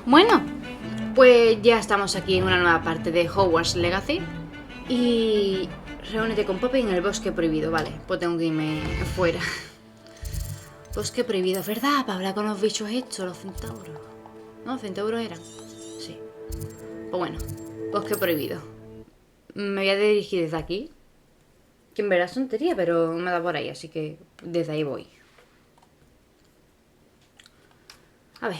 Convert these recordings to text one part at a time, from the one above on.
Bueno, pues ya estamos aquí en una nueva parte de Hogwarts Legacy. Y reúnete con Poppy en el bosque prohibido. Vale, pues tengo que irme fuera. Bosque prohibido, ¿verdad? Para hablar con los bichos estos, los centauros. ¿No? ¿Los centauros eran? Sí. Pues bueno, bosque prohibido. Me voy a dirigir desde aquí. Que en verdad es tontería, pero me da por ahí, así que desde ahí voy. A ver.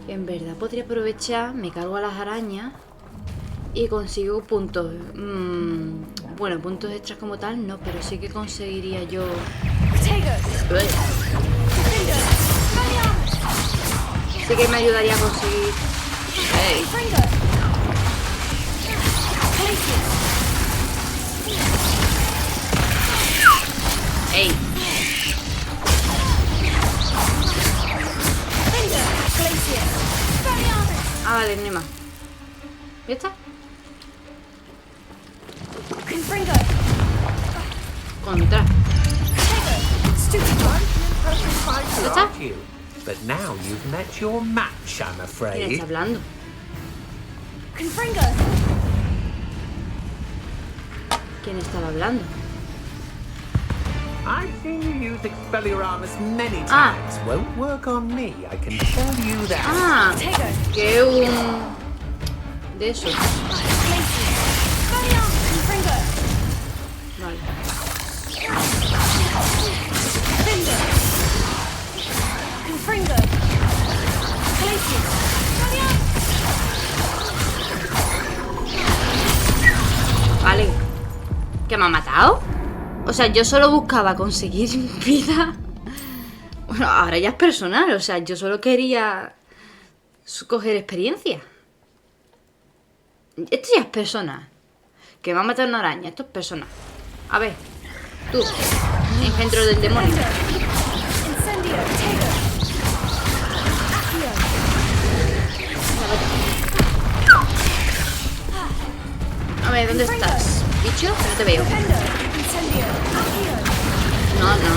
En verdad podría aprovechar, me cargo a las arañas y consigo puntos. Bueno, puntos extras como tal no, pero sí que conseguiría yo... Sí que me ayudaría a conseguir... ¡Ey! ¡Ey! Ah, vale, no hay más. ¿Ya está? Contra. ¿Ya está? But now you've met your match, I'm ¿Quién afraid. está hablando? ¿Quién estaba hablando? I've seen you use Expelliarmus many times. Won't work on me, I can tell you that. Ah, que un... de eso. Vale. Vale. ¿Que me ha matado? O sea, yo solo buscaba conseguir vida. Bueno, ahora ya es personal. O sea, yo solo quería coger experiencia. Esto ya es personal. Que me ha matado una araña. Esto es personal. A ver, tú, engendro del demonio. A ver, ¿dónde estás? ¿Bicho? Que no te veo. No, no.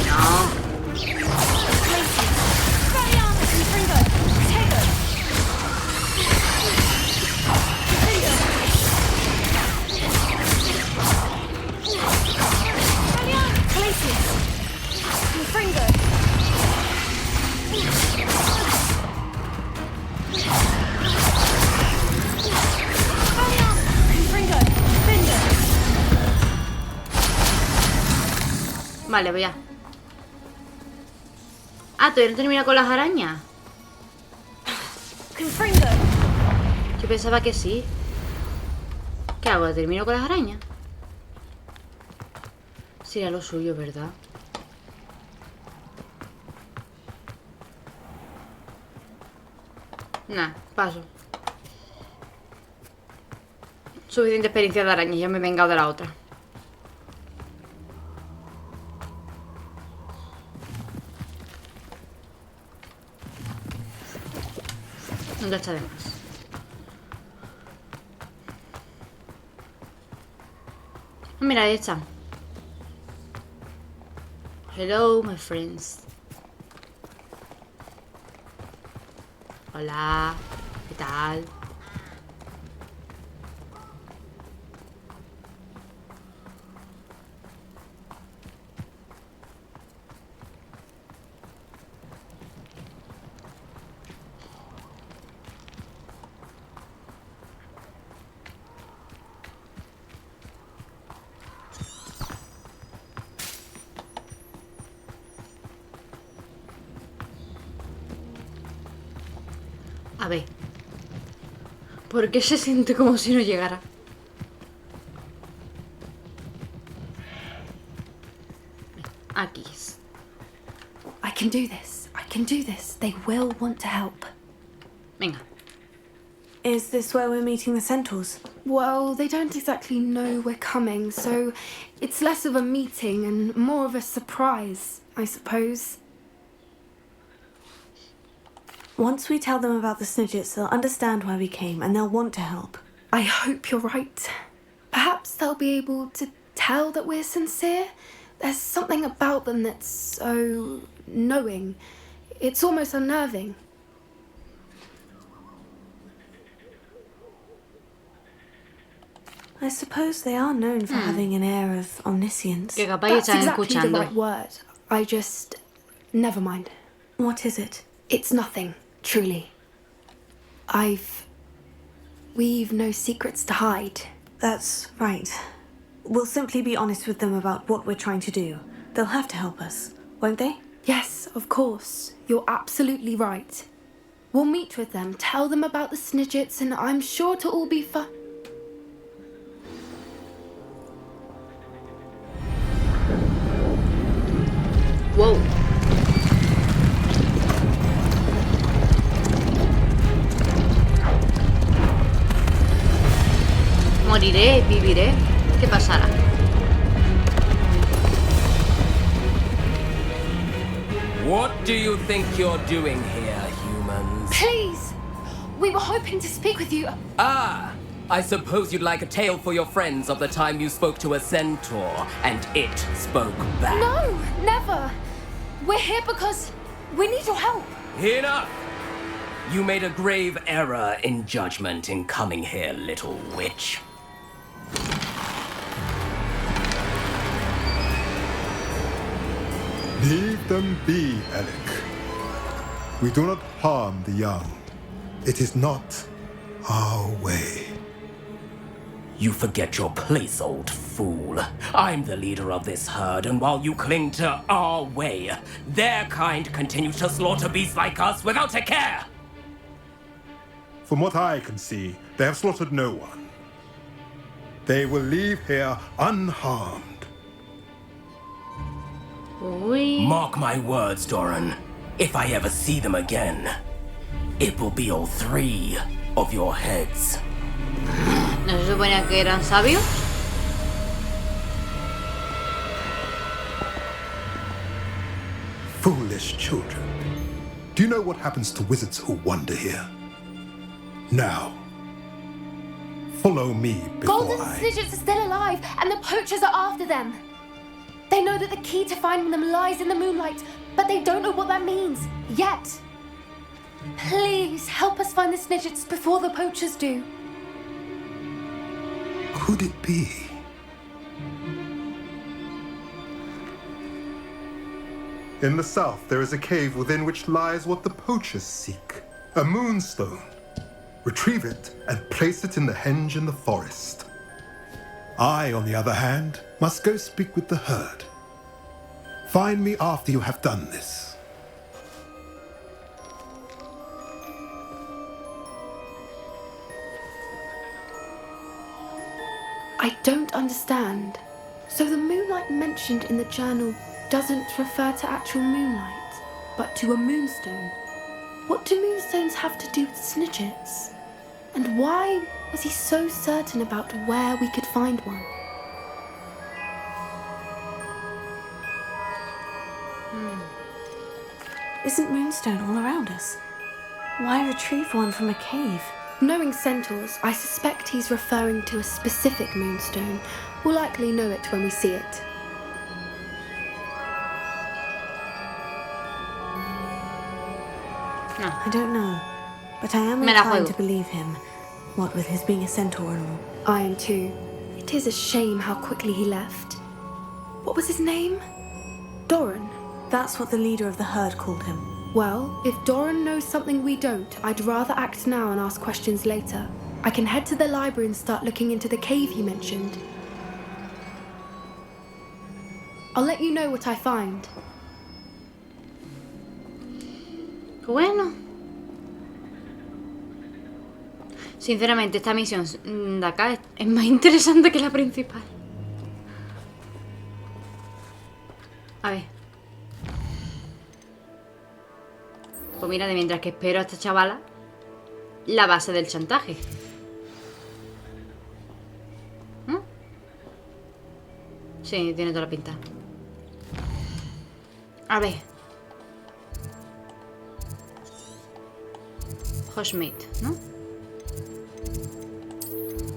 No. Vale, voy a... Ah, ¿todavía no termina con las arañas? Yo pensaba que sí. ¿Qué hago? ¿Termino con las arañas? Sería lo suyo, ¿verdad? Nah, paso. Suficiente experiencia de arañas, ya me he vengado de la otra. Nunca está de más. Mira, ahí está. Hello, my friends. Hola, ¿qué tal? A ver. ¿Por qué se siente como si no llegara? Aquí. I can do this. I can do this. They will want to help. Venga. Is this where we're meeting the centaurs? Well, they don't exactly know we're coming, so it's less of a meeting and more of a surprise, I suppose. Once we tell them about the snidgets, they'll understand why we came and they'll want to help. I hope you're right. Perhaps they'll be able to tell that we're sincere. There's something about them that's so knowing. It's almost unnerving. I suppose they are known for having an air of omniscience. Que capaz That's están exactly the escuchando. right word. I just... Never mind. What is it? It's nothing, truly. We've no secrets to hide. That's right. We'll simply be honest with them about what we're trying to do. They'll have to help us, won't they? Yes, of course. You're absolutely right. We'll meet with them, tell them about the snidgets, and I'm sure it'll all be fun. Wow. Moriré, viviré. ¿Qué pasará? What do you think you're doing here, humans? Please! We were hoping to speak with you. Ah! I suppose you'd like a tale for your friends of the time you spoke to a centaur, and it spoke back. No, never. We're here because we need your help. Enough! You made a grave error in judgment in coming here, little witch. Leave them be, Alec. We do not harm the young. It is not our way. You forget your place, old fool. I'm the leader of this herd, and while you cling to our way, their kind continues to slaughter beasts like us without a care! From what I can see, they have slaughtered no one. They will leave here unharmed. Uy. Mark my words, Doran. If I ever see them again, it will be all 3 of your heads. ¿No se suponía que eran sabios? Foolish children. Do you know what happens to wizards who wander here? Now, follow me before Golden I... snidgets are still alive, and the poachers are after them. They know that the key to finding them lies in the moonlight, but they don't know what that means, yet. Please, help us find the snidgets before the poachers do. Could it be? In the south, there is a cave within which lies what the poachers seek. A moonstone. Retrieve it and place it in the henge in the forest. I, on the other hand, must go speak with the herd. Find me after you have done this. I don't understand. So the moonlight mentioned in the journal doesn't refer to actual moonlight, but to a moonstone. What do moonstones have to do with snidgets? And why was he so certain about where we could find one? Isn't moonstone all around us? Why retrieve one from a cave? Knowing centaurs, I suspect he's referring to a specific moonstone. We'll likely know it when we see it. I don't know, but I am Me la inclined juego. to believe him. What with his being a centaur and all. I am too. It is a shame how quickly he left. What was his name? Doran. That's what the leader of the herd called him. Well, if Doran knows something we don't, I'd rather act now and ask questions later. I can head to the library and start looking into the cave you mentioned. I'll let you know what I find. Bueno. Sinceramente, esta misión de acá es más interesante que la principal. A ver. Pues mira, de mientras que espero a esta chavala, la base del chantaje. ¿Mm? Sí, tiene toda la pinta. A ver. Housemate, ¿no?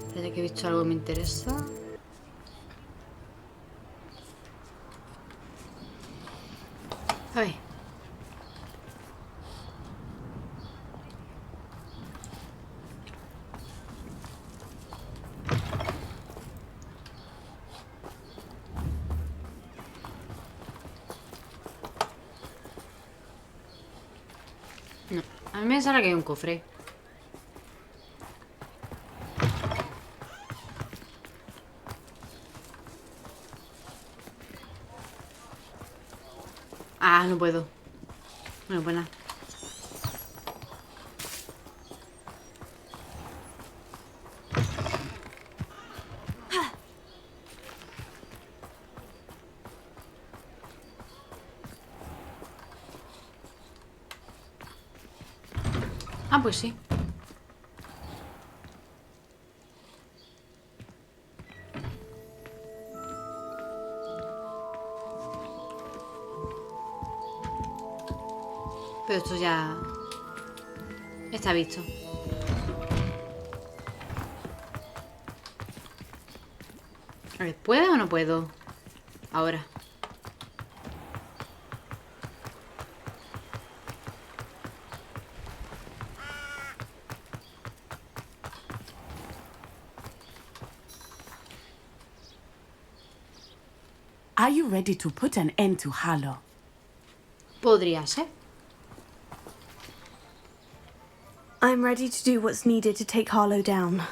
Espérate que he visto algo que me interesa. A ver. No, a mí me sale que hay un cofre. Ah, no puedo. Bueno, pues nada. Ah, pues sí. Pero esto ya está visto. A ver, ¿puedo o no puedo? Ahora. Are you ready to put an end to Harlow? Podría ser. I'm ready to do what's needed to take Harlow down.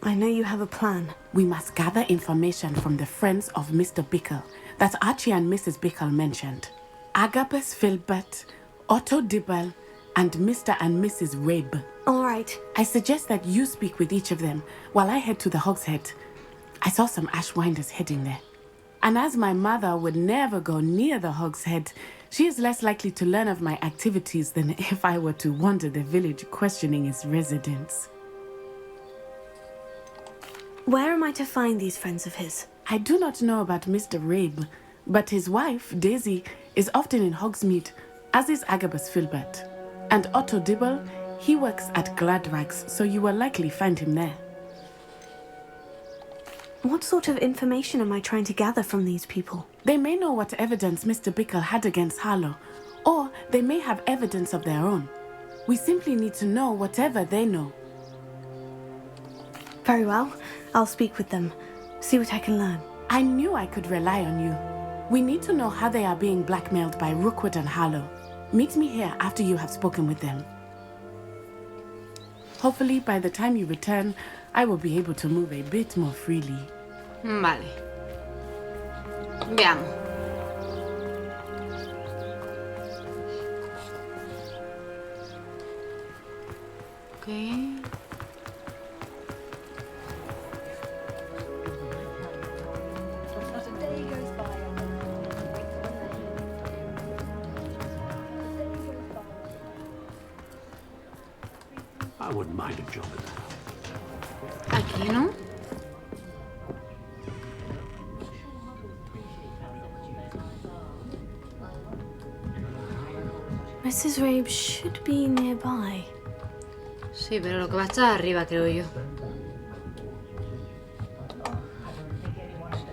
I know you have a plan. We must gather information from the friends of Mr. Bickle that Archie and Mrs. Bickle mentioned. Agabus Filbert, Otto Dibble, and Mr. and Mrs. Rabe. All right. I suggest that you speak with each of them while I head to the Hogshead. I saw some Ashwinders heading there. And as my mother would never go near the Hogshead, she is less likely to learn of my activities than if I were to wander the village questioning its residents. Where am I to find these friends of his? I do not know about Mr. Rabe, but his wife, Daisy, is often in Hogsmeade, as is Agabus Filbert. And Otto Dibble, he works at Gladrags, so you will likely find him there. What sort of information am I trying to gather from these people? They may know what evidence Mr. Bickle had against Harlow, or they may have evidence of their own. We simply need to know whatever they know. Very well. I'll speak with them. See what I can learn. I knew I could rely on you. We need to know how they are being blackmailed by Rookwood and Harlow. Meet me here after you have spoken with them. Hopefully, by the time you return, I will be able to move a bit more freely. Vale. Veamos. Ok. I wouldn't mind a job in that. Aquí, ¿no? Mrs. Rabe should be nearby. Sí, pero lo que va a estar arriba, creo yo.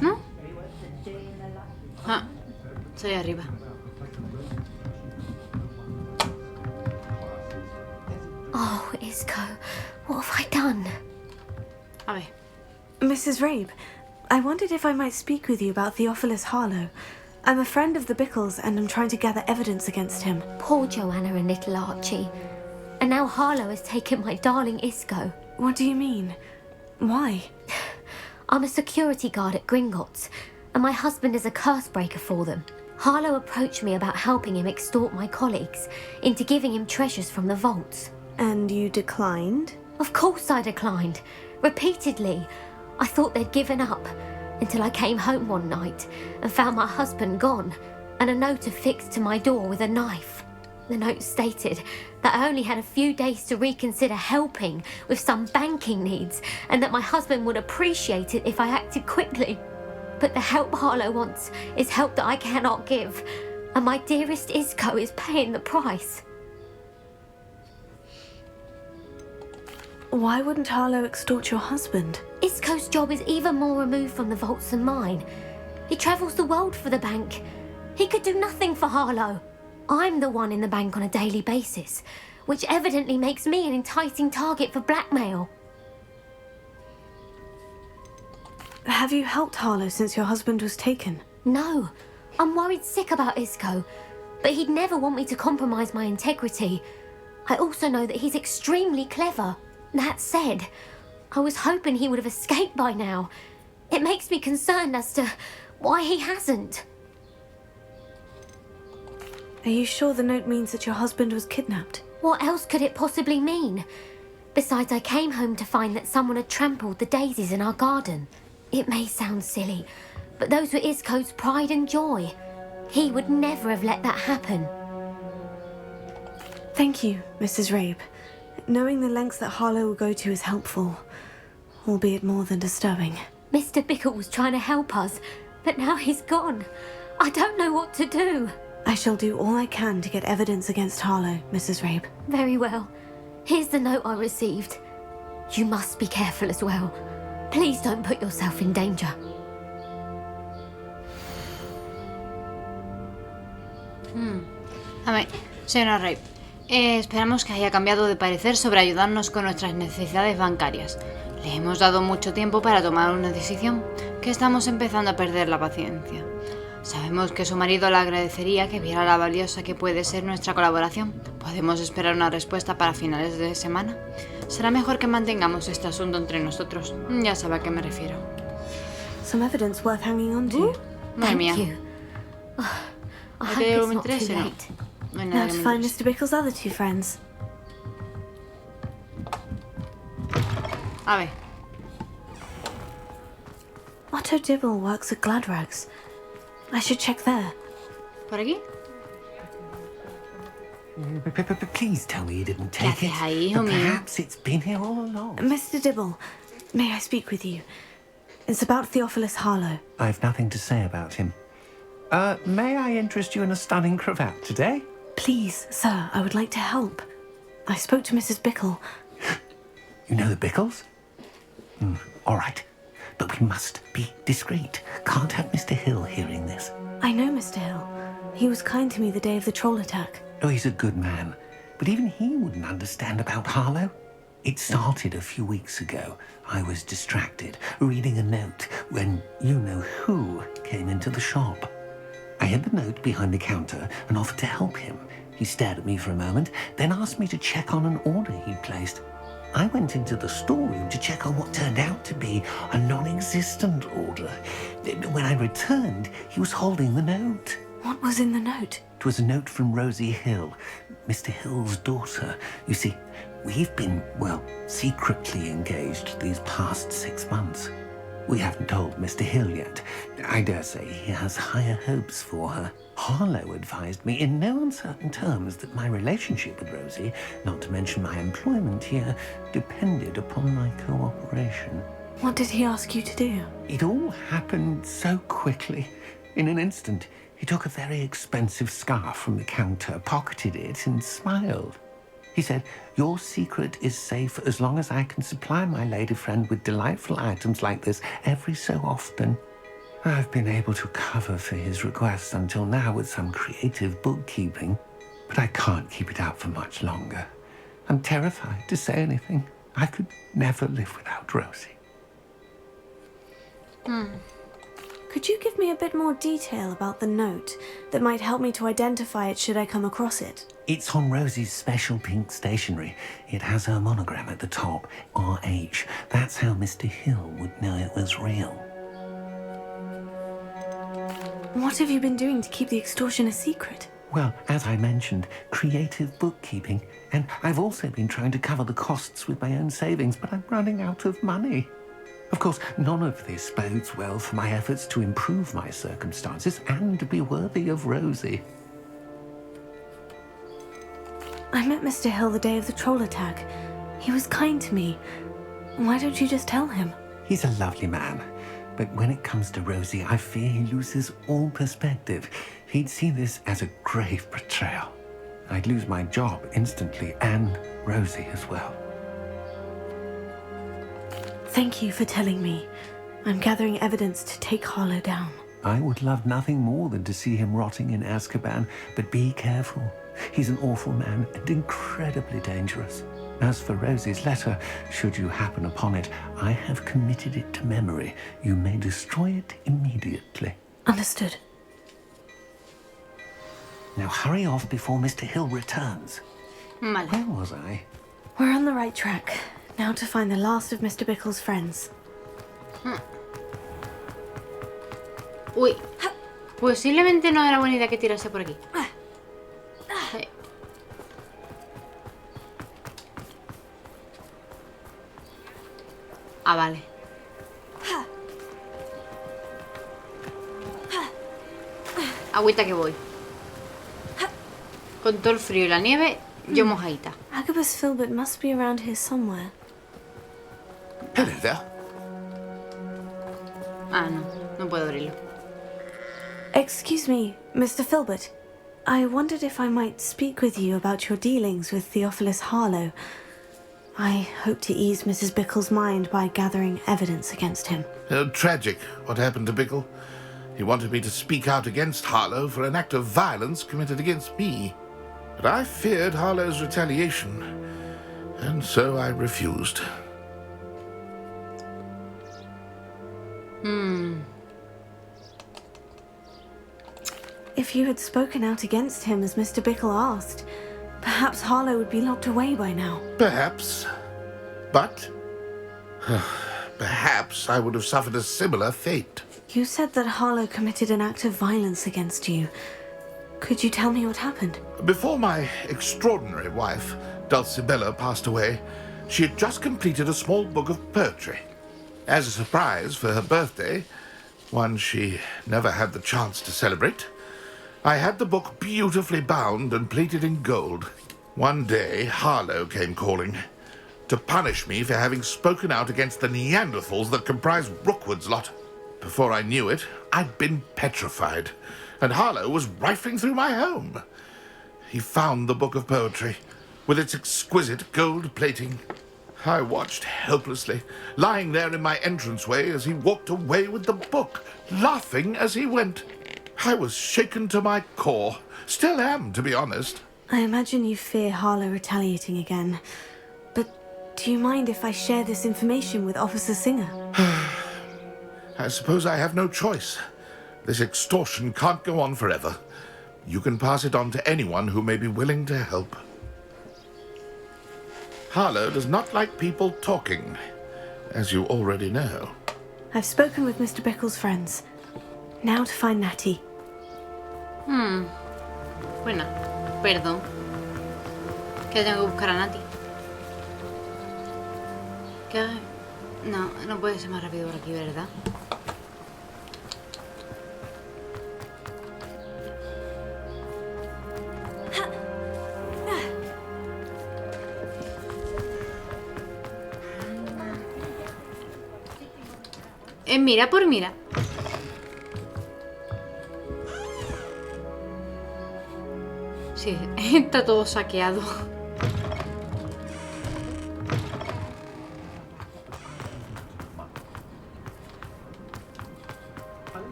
¿No? Ah, estoy arriba. Oh, Isco, what have I done? A ver. Mrs. Rabe, I wondered if I might speak with you about Theophilus Harlow. I'm a friend of the Bickles and I'm trying to gather evidence against him. Poor Joanna and little Archie. And now Harlow has taken my darling Isco. What do you mean? Why? I'm a security guard at Gringotts, and my husband is a curse breaker for them. Harlow approached me about helping him extort my colleagues into giving him treasures from the vaults. And you declined? Of course I declined. Repeatedly. I thought they'd given up, until I came home one night and found my husband gone, and a note affixed to my door with a knife. The note stated that I only had a few days to reconsider helping with some banking needs, and that my husband would appreciate it if I acted quickly. But the help Harlow wants is help that I cannot give, and my dearest Isco is paying the price. Why wouldn't Harlow extort your husband? Isco's job is even more removed from the vaults than mine. He travels the world for the bank. He could do nothing for Harlow. I'm the one in the bank on a daily basis, which evidently makes me an enticing target for blackmail. Have you helped Harlow since your husband was taken? No, I'm worried sick about Isco, but he'd never want me to compromise my integrity. I also know that he's extremely clever. That said, I was hoping he would have escaped by now. It makes me concerned as to why he hasn't. Are you sure the note means that your husband was kidnapped? What else could it possibly mean? Besides, I came home to find that someone had trampled the daisies in our garden. It may sound silly, but those were Isco's pride and joy. He would never have let that happen. Thank you, Mrs. Rabe. Knowing the lengths that Harlow will go to is helpful, albeit more than disturbing. Mr. Bickle was trying to help us, but now he's gone. I don't know what to do. I shall do all I can to get evidence against Harlow, Mrs. Rabe. Very well. Here's the note I received. You must be careful as well. Please don't put yourself in danger. A ver, señora Rabe, esperamos que haya cambiado de parecer sobre ayudarnos con nuestras necesidades bancarias. Le hemos dado mucho tiempo para tomar una decisión, que estamos empezando a perder la paciencia. Sabemos que su marido le agradecería que viera la valiosa que puede ser nuestra colaboración. ¿Podemos esperar una respuesta para finales de semana? Será mejor que mantengamos este asunto entre nosotros. Ya sabe a qué me refiero. Some evidence worth hanging on to. Madre mía. Thank you. I Hay hope que it's not too meterse, ¿no? late. No hay Now nada to que find meterse. Mr. Bickle's other two friends. A ver. Otto Dibble works at Gladrags. I should check there. ¿Por aquí? Please tell me you didn't take it. Gracias ahí, hijo mío. Perhaps it's been here all along. Mr. Dibble, may I speak with you? It's about Theophilus Harlow. I've nothing to say about him. May I interest you in a stunning cravat today? Please, sir, I would like to help. I spoke to Mrs. Bickle. You know the Bickles? All right. But we must be discreet. Can't have Mr. Hill hearing this. I know Mr. Hill. He was kind to me the day of the troll attack. Oh, he's a good man. But even he wouldn't understand about Harlow. It started a few weeks ago. I was distracted, reading a note, when you-know-who came into the shop. I hid the note behind the counter and offered to help him. He stared at me for a moment, then asked me to check on an order he'd placed. I went into the storeroom to check on what turned out to be a non-existent order. When I returned, he was holding the note. What was in the note? It was a note from Rosie Hill, Mr. Hill's daughter. You see, we've been, well, secretly engaged these past 6 months. We haven't told Mr. Hill yet. I dare say he has higher hopes for her. Harlow advised me in no uncertain terms that my relationship with Rosie, not to mention my employment here, depended upon my cooperation. What did he ask you to do? It all happened so quickly. In an instant, he took a very expensive scarf from the counter, pocketed it, and smiled. He said, "Your secret is safe as long as I can supply my lady friend with delightful items like this every so often." I've been able to cover for his requests until now with some creative bookkeeping, but I can't keep it out for much longer. I'm terrified to say anything. I could never live without Rosie. Could you give me a bit more detail about the note that might help me to identify it should I come across it? It's on Rosie's special pink stationery. It has her monogram at the top, RH. That's how Mr. Hill would know it was real. What have you been doing to keep the extortion a secret? Well, as I mentioned, creative bookkeeping. And I've also been trying to cover the costs with my own savings, but I'm running out of money. Of course, none of this bodes well for my efforts to improve my circumstances and to be worthy of Rosie. I met Mr. Hill the day of the troll attack. He was kind to me. Why don't you just tell him? He's a lovely man. But when it comes to Rosie, I fear he loses all perspective. He'd see this as a grave betrayal. I'd lose my job instantly, and Rosie as well. Thank you for telling me. I'm gathering evidence to take Harlow down. I would love nothing more than to see him rotting in Azkaban, but be careful. He's an awful man and incredibly dangerous. As for Rosie's letter, should you happen upon it, I have committed it to memory. You may destroy it immediately. Understood. Now hurry off before Mr. Hill returns. Vale. Where was I? We're on the right track. Now to find the last of Mr. Bickle's friends. Uy. Posiblemente no era buena idea que tirase por aquí. Sí. Ah, vale. Agüita que voy. Con todo el frío y la nieve, yo mojadita. Agabus Filbert must be around here somewhere. Hello there. Ah, no. No puedo abrirlo. Excuse me, Mr. Filbert. I wondered if I might speak with you about your dealings with Theophilus Harlow. I hope to ease Mrs. Bickle's mind by gathering evidence against him. Tragic, what happened to Bickle. He wanted me to speak out against Harlow for an act of violence committed against me. But I feared Harlow's retaliation, and so I refused. If you had spoken out against him as Mr. Bickle asked, perhaps Harlow would be locked away by now. Perhaps. But perhaps I would have suffered a similar fate. You said that Harlow committed an act of violence against you. Could you tell me what happened? Before my extraordinary wife, Dulcibella, passed away, she had just completed a small book of poetry. As a surprise for her birthday, one she never had the chance to celebrate, I had the book beautifully bound and plated in gold. One day, Harlow came calling to punish me for having spoken out against the Neanderthals that comprise Rookwood's lot. Before I knew it, I'd been petrified, and Harlow was rifling through my home. He found the book of poetry, with its exquisite gold plating. I watched helplessly, lying there in my entranceway as he walked away with the book, laughing as he went. I was shaken to my core. Still am, to be honest. I imagine you fear Harlow retaliating again. But do you mind if I share this information with Officer Singer? I suppose I have no choice. This extortion can't go on forever. You can pass it on to anyone who may be willing to help. Harlow does not like people talking, as you already know. I've spoken with Mr. Bickle's friends. Now to find Natty. Bueno, perdón. Que tengo que buscar a Nati. ¿Qué? No, no puede ser más rápido por aquí, ¿verdad? Mira por mira. Sí, está todo saqueado.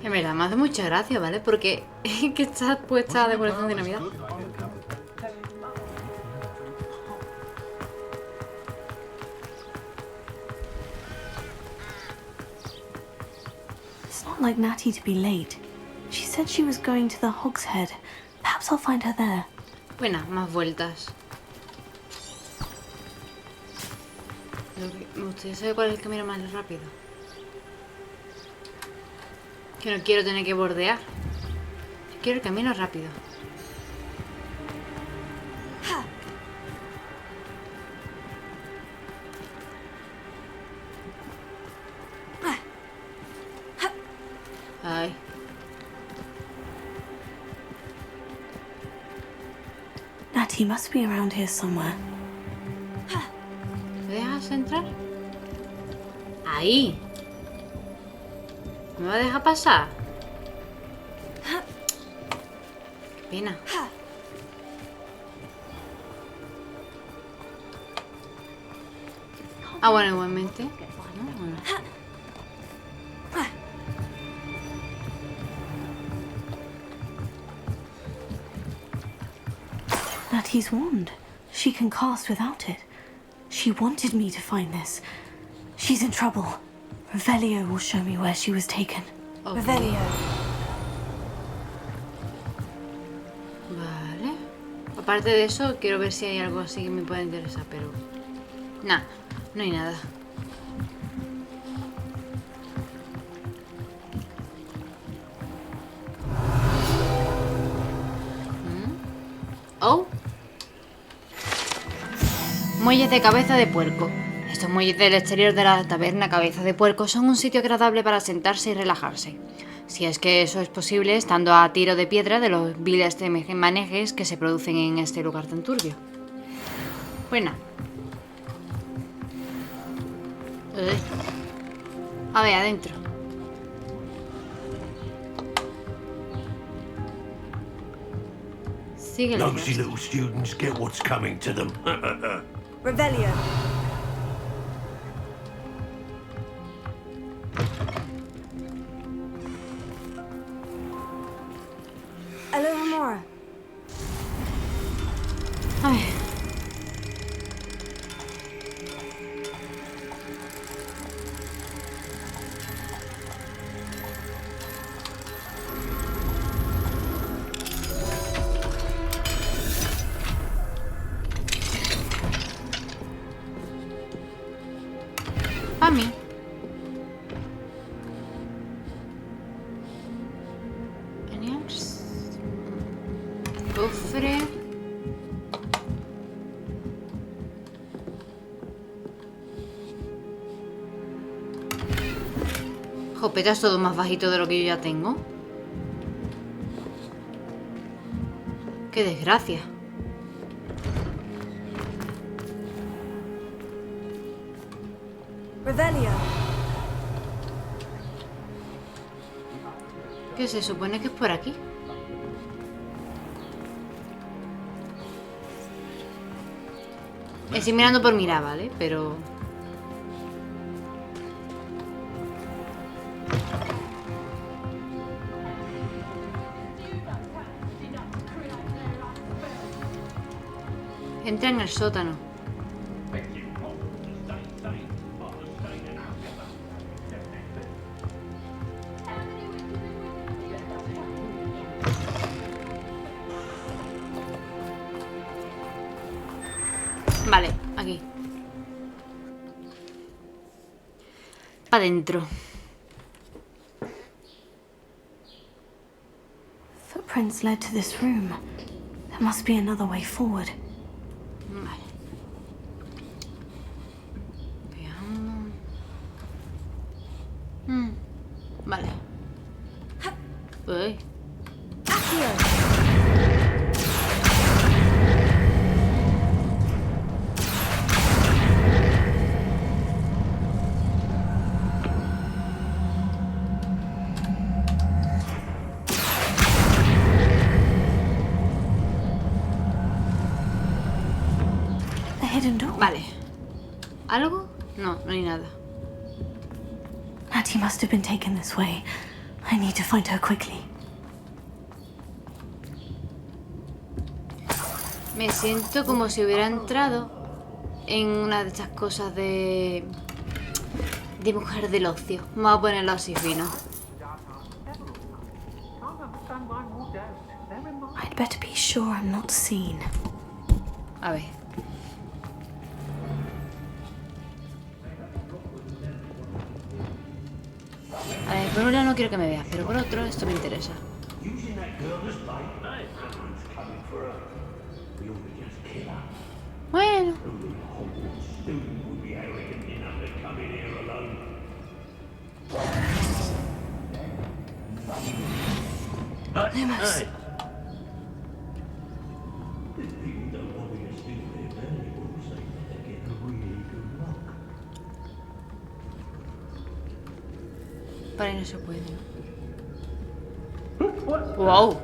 En verdad me hace mucha gracia, ¿vale? Porque es que está puesta decoración de Navidad. It's not like Natty to be late. She said she was going to the Hog's Head. Perhaps I'll find her there. Bueno, más vueltas. Me gustaría saber cuál es el camino más rápido. Que no quiero tener que bordear. Quiero el camino rápido. Ay. Natty must be around here somewhere. ¿Me dejas entrar? Ahí. ¿Me va a dejar pasar? Qué pena. Ah, bueno, igualmente. No, bueno. Natty's wand. She can cast without it. She wanted me to find this. She's in trouble. Revelio will show me where she was taken. Okay. Revelio. Vale. Aparte de eso, quiero ver si hay algo así que me pueda interesar, pero... Nah, no hay nada. Oh. Muelles de cabeza de puerco. Estos muelles del exterior de la taberna Cabeza de Puerco son un sitio agradable para sentarse y relajarse. Si es que eso es posible, estando a tiro de piedra de los viles manejes que se producen en este lugar tan turbio. Buena. A ver, adentro. Sigue. Nosy little students get what's coming to them. Revelio. Alohomora. A ver. A mí. Teníamos cofre. Jopeta, es todo más bajito de lo que yo ya tengo. Qué desgracia. Revelio. ¿Qué se supone que es por aquí? Estoy mirando por mirar, ¿vale? Pero... entra en el sótano. Vale, aquí. Pa' dentro. Footprints led to this room. There must be another way forward. Vale. Veamos. Vale. Uy. Vale. ¿Algo? No, no hay nada. Natty must have been taken this way. I need to find her quickly. Me siento como si hubiera entrado en una de estas cosas de mujer del ocio. Vamos a ponerlo así fino. I'd better be sure I'm not seen. A ver. A ver, por un lado no quiero que me veas, pero por otro esto me interesa. Bueno. Lumos. Para ahí no se puede, ¿no? ¡Wow!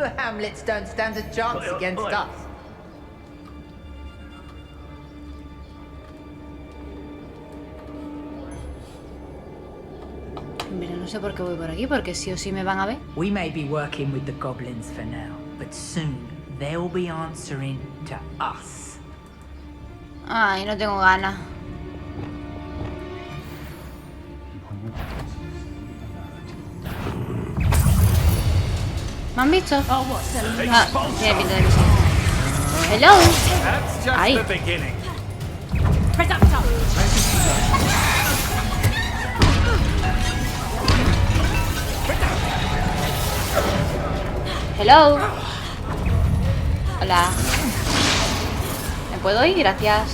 The hamlets don't stand a chance against us. Mira, no sé por qué voy por aquí, porque sí o sí me van a ver. We may be working with the goblins for now, but soon they'll be answering to us. Ay, no tengo ganas. ¿Me han visto? Ah, tiene pinta de que sí. Hello. Ahí. Hello. Hola. ¿Me puedo ir? Gracias.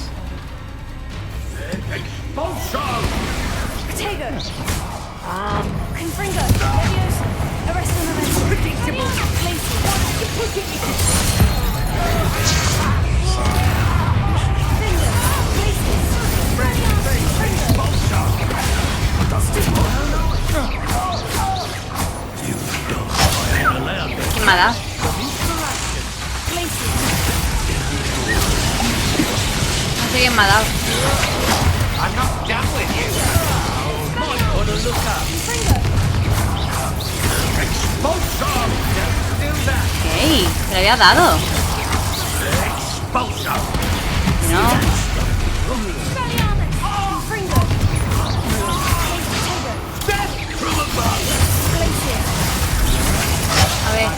¿Quién me ha dado? No sé quién me ha dado. ¡Ey! ¡Se le había dado! No. A ver.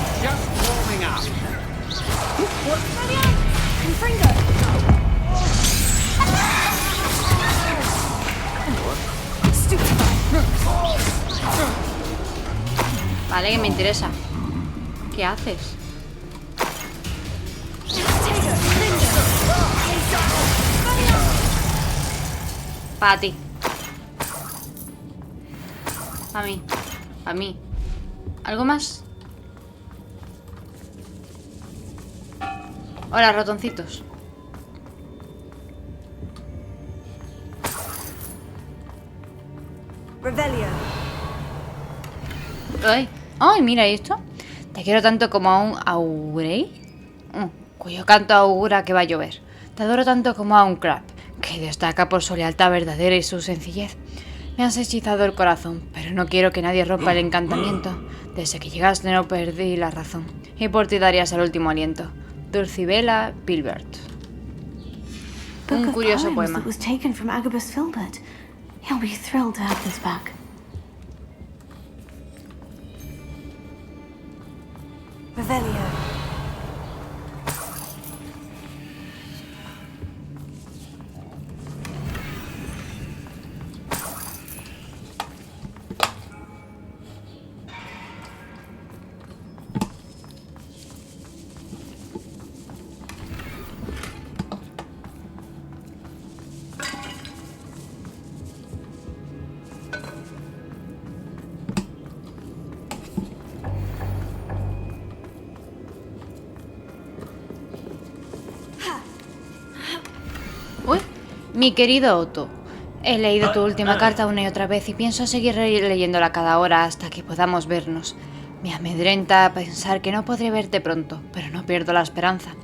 Vale, que me interesa. ¿Qué haces? Para ti. Para mí. Para mí. ¿Algo más? Hola, ratoncitos. Ay, ay, mira esto. Te quiero tanto como a un augurey, cuyo canto augura que va a llover. Te adoro tanto como a un crab, que destaca por su lealtad verdadera y su sencillez. Me has hechizado el corazón, pero no quiero que nadie rompa el encantamiento. Desde que llegaste no perdí la razón, y por ti darías el último aliento. Dulcibela Pilbert. Un curioso poema. Uy, mi querido Otto, he leído tu última carta una y otra vez y pienso seguir leyéndola cada hora hasta que podamos vernos. Me amedrenta pensar que no podré verte pronto, pero no pierdo la esperanza.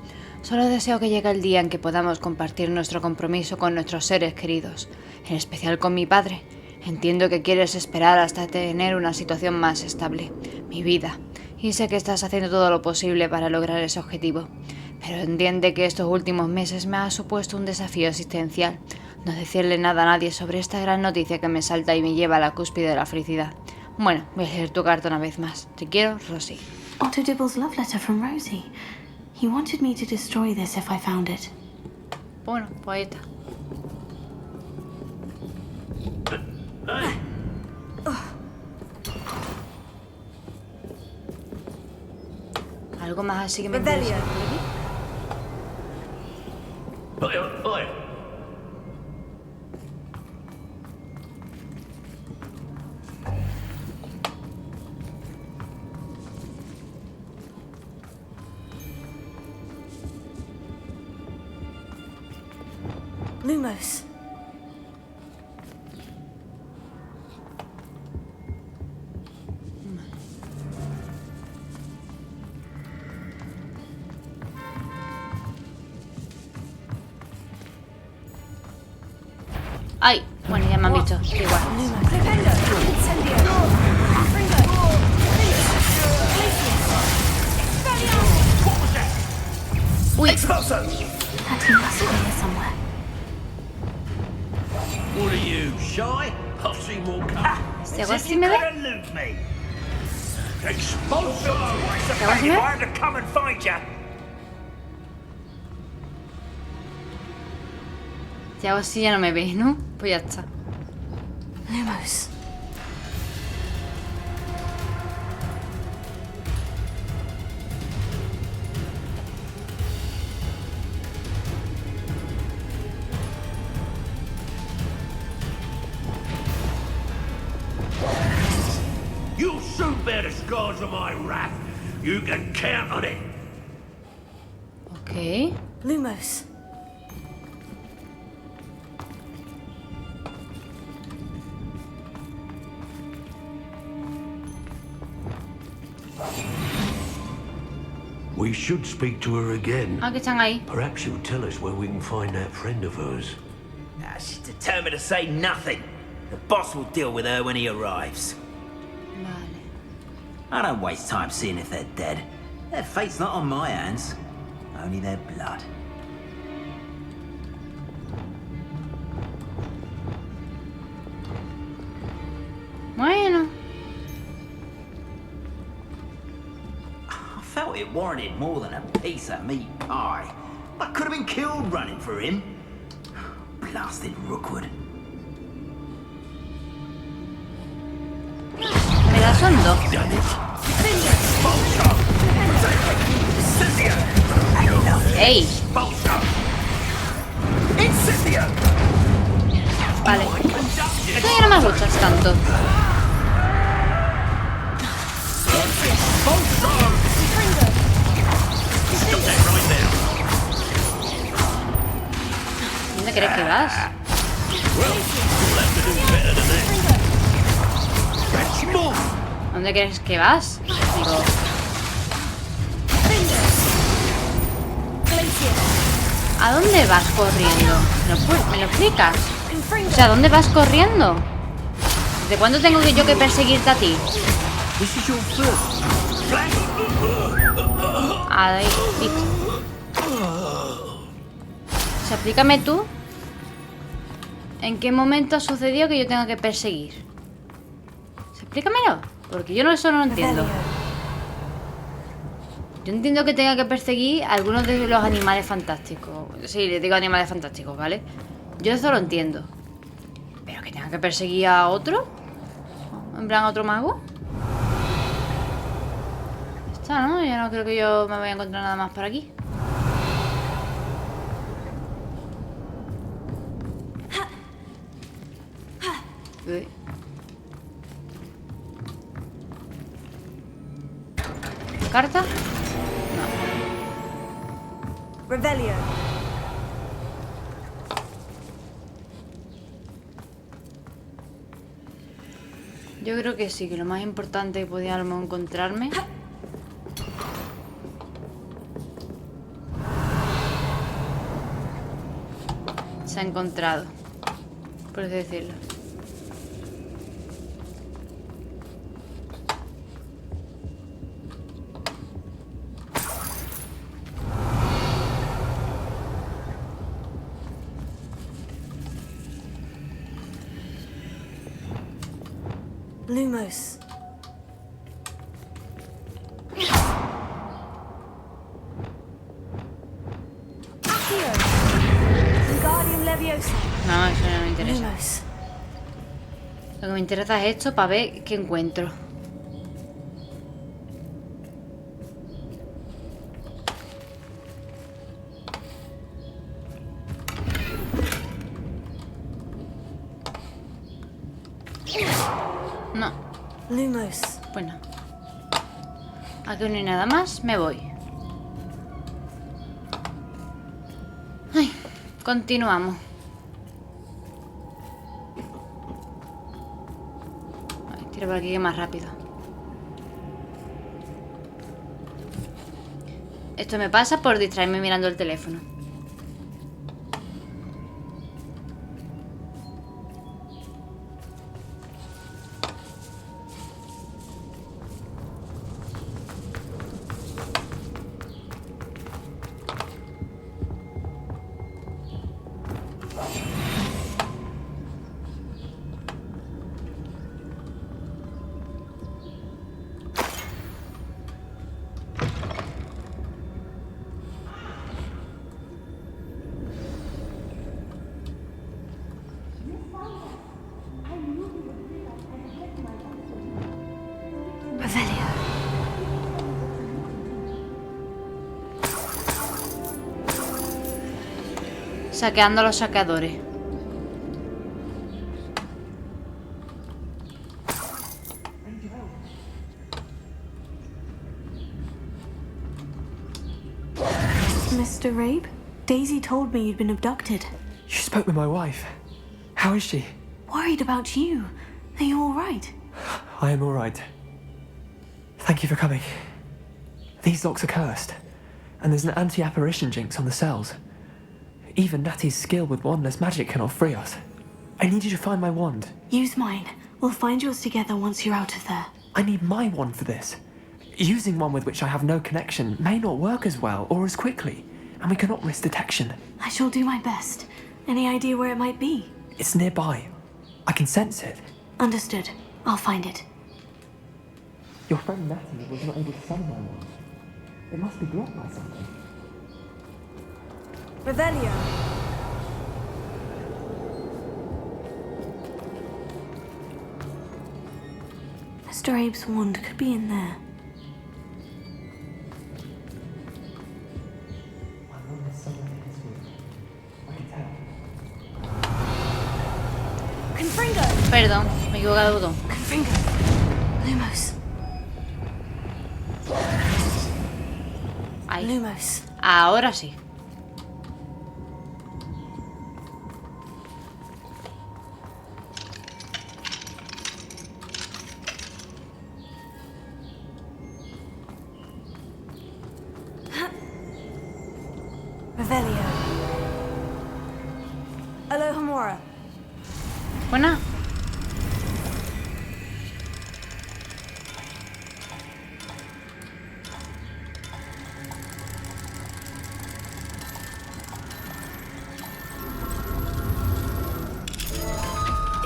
Solo deseo que llegue el día en que podamos compartir nuestro compromiso con nuestros seres queridos, en especial con mi padre. Entiendo que quieres esperar hasta tener una situación más estable, mi vida, y sé que estás haciendo todo lo posible para lograr ese objetivo. Pero entiende que estos últimos meses me ha supuesto un desafío existencial. No decirle nada a nadie sobre esta gran noticia que me salta y me lleva a la cúspide de la felicidad. Bueno, voy a leer tu carta una vez más. Te quiero, Rosie. Otto Dibble's love letter from Rosie. He wanted me to destroy this if I found it. Bueno, pues ahí está. ¿Algo más así que me interesa? Lumos. Ay, bueno, ya me han visto. Igual. Uy. Hattie must be here somewhere. What are you, shy? I've seen more come. ¿Este agua sí me ve? Expulso! ¿Este agua sí me ve? to come and find you. Si hago así ya no me ve, ¿no? Pues ya está. Lumos. You'll soon bear the scars of my wrath. You can count on it. Ok. Lumos. We should speak to her again. Ah, que están ahí. Perhaps she'll tell us where we can find that friend of hers. She's determined to say nothing. The boss will deal with her when he arrives. Vale. I don't waste time seeing if they're dead. Their fate's not on my hands. Only their blood. Bueno. I felt it warranted more than a piece of meat pie. I could have been killed running for him. Blasted Rookwood. Me da son dos. ¡Ey! Vale. Esto ya no me gustas tanto. ¿Dónde crees que vas? ¿Dónde crees que vas? Digo... ¿A dónde vas corriendo? ¿Me lo explicas? O sea, ¿a dónde vas corriendo? ¿Desde cuándo tengo yo que perseguirte a ti? Ahí, listo. O sea, explícame tú ¿en qué momento ha sucedido que yo tenga que perseguir? O sea, explícamelo, porque yo eso no lo entiendo. Yo entiendo que tenga que perseguir a algunos de los animales fantásticos. Sí, les digo animales fantásticos, ¿vale? Yo eso lo entiendo. ¿Pero que tenga que perseguir a otro? ¿En plan a otro mago? Está, ¿no? Yo no creo que yo me vaya a encontrar nada más por aquí. Uy. ¿Carta? Revelio. Yo creo que sí, que lo más importante que podía a lo mejor encontrarme se ha encontrado, por así decirlo. Lumos. No, eso no me interesa. Lumos. Lo que me interesa es esto para ver qué encuentro. No. Lumos. Bueno. Aquí no hay nada más, me voy. Ay, continuamos. Ay, tiro por aquí que es más rápido. Esto me pasa por distraerme mirando el teléfono. Saqueando a los saqueadores. Mr. Rabe, Daisy told me you'd been abducted. You spoke with my wife. How is she? Worried about you. Are you all right? I am all right. Thank you for coming. These locks are cursed, and there's an anti-apparition jinx on the cells. Even Natty's skill with wandless magic cannot free us. I need you to find my wand. Use mine. We'll find yours together once you're out of there. I need my wand for this. Using one with which I have no connection may not work as well or as quickly, and we cannot risk detection. I shall do my best. Any idea where it might be? It's nearby. I can sense it. Understood. I'll find it. Your friend Natty was not able to summon my wand. It must be blocked by something. Revelio. Mr. Abe's wand could be in there. My wand is somewhere in his room. I can tell. Confringo! Perdón, me he equivocado de botón. Confringo. Lumos. Ahí. Lumos. Ahora sí. Revelio. Alohomora. Buena.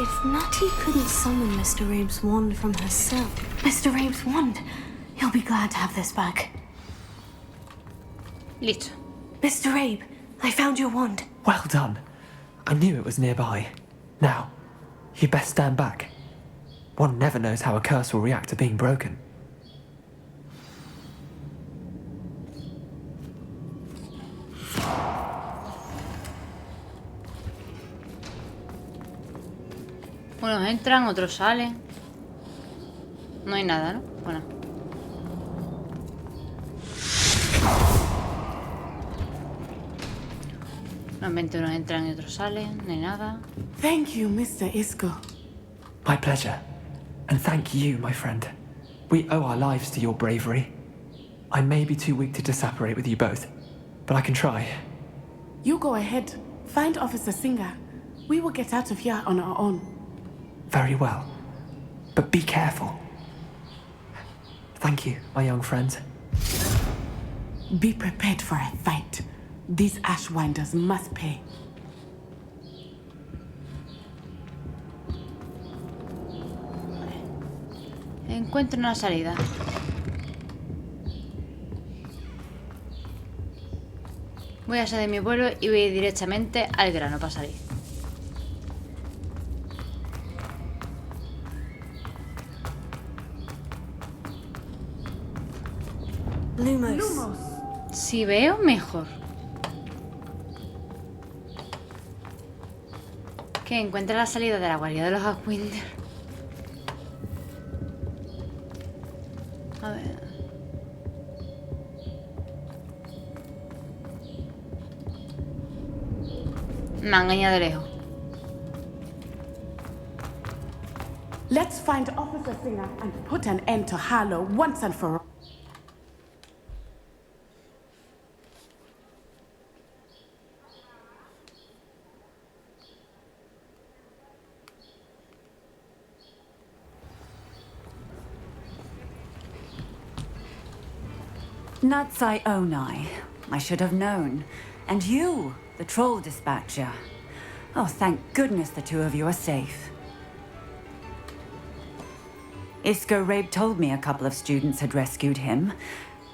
If Natty couldn't summon Mr. Abe's wand from her cell, Mr. Abe's wand, he'll be glad to have this back. Listo. Mr. Abe, I found your wand. Well done. I knew it was nearby. Now, you best stand back. One never knows how a curse will react to being broken. Unos entran, otros salen. No hay nada, ¿no? Bueno. Normalmente unos entran y otros salen. No hay nada. Thank you, Mr. Isco. My pleasure. And thank you, my friend. We owe our lives to your bravery. I may be too weak to disapparate with you both, but I can try. You go ahead. Find Officer Singer. We will get out of here on our own. Very well. But be careful. Thank you, my young friends. Be prepared for a fight. These Ashwinders must pay. Encuentro una salida. Voy a salir de mi vuelo y voy directamente al grano para salir. Lumos. Si veo, mejor. Que encuentre la salida de la guarida de los Ashwinders. A ver. Me han engañado de lejos. Let's find Officer Singer and put an end to Harlow once and for all. Natsai Onai. I should have known. And you, the troll dispatcher. Oh, thank goodness the two of you are safe. Isco Rabe told me a couple of students had rescued him.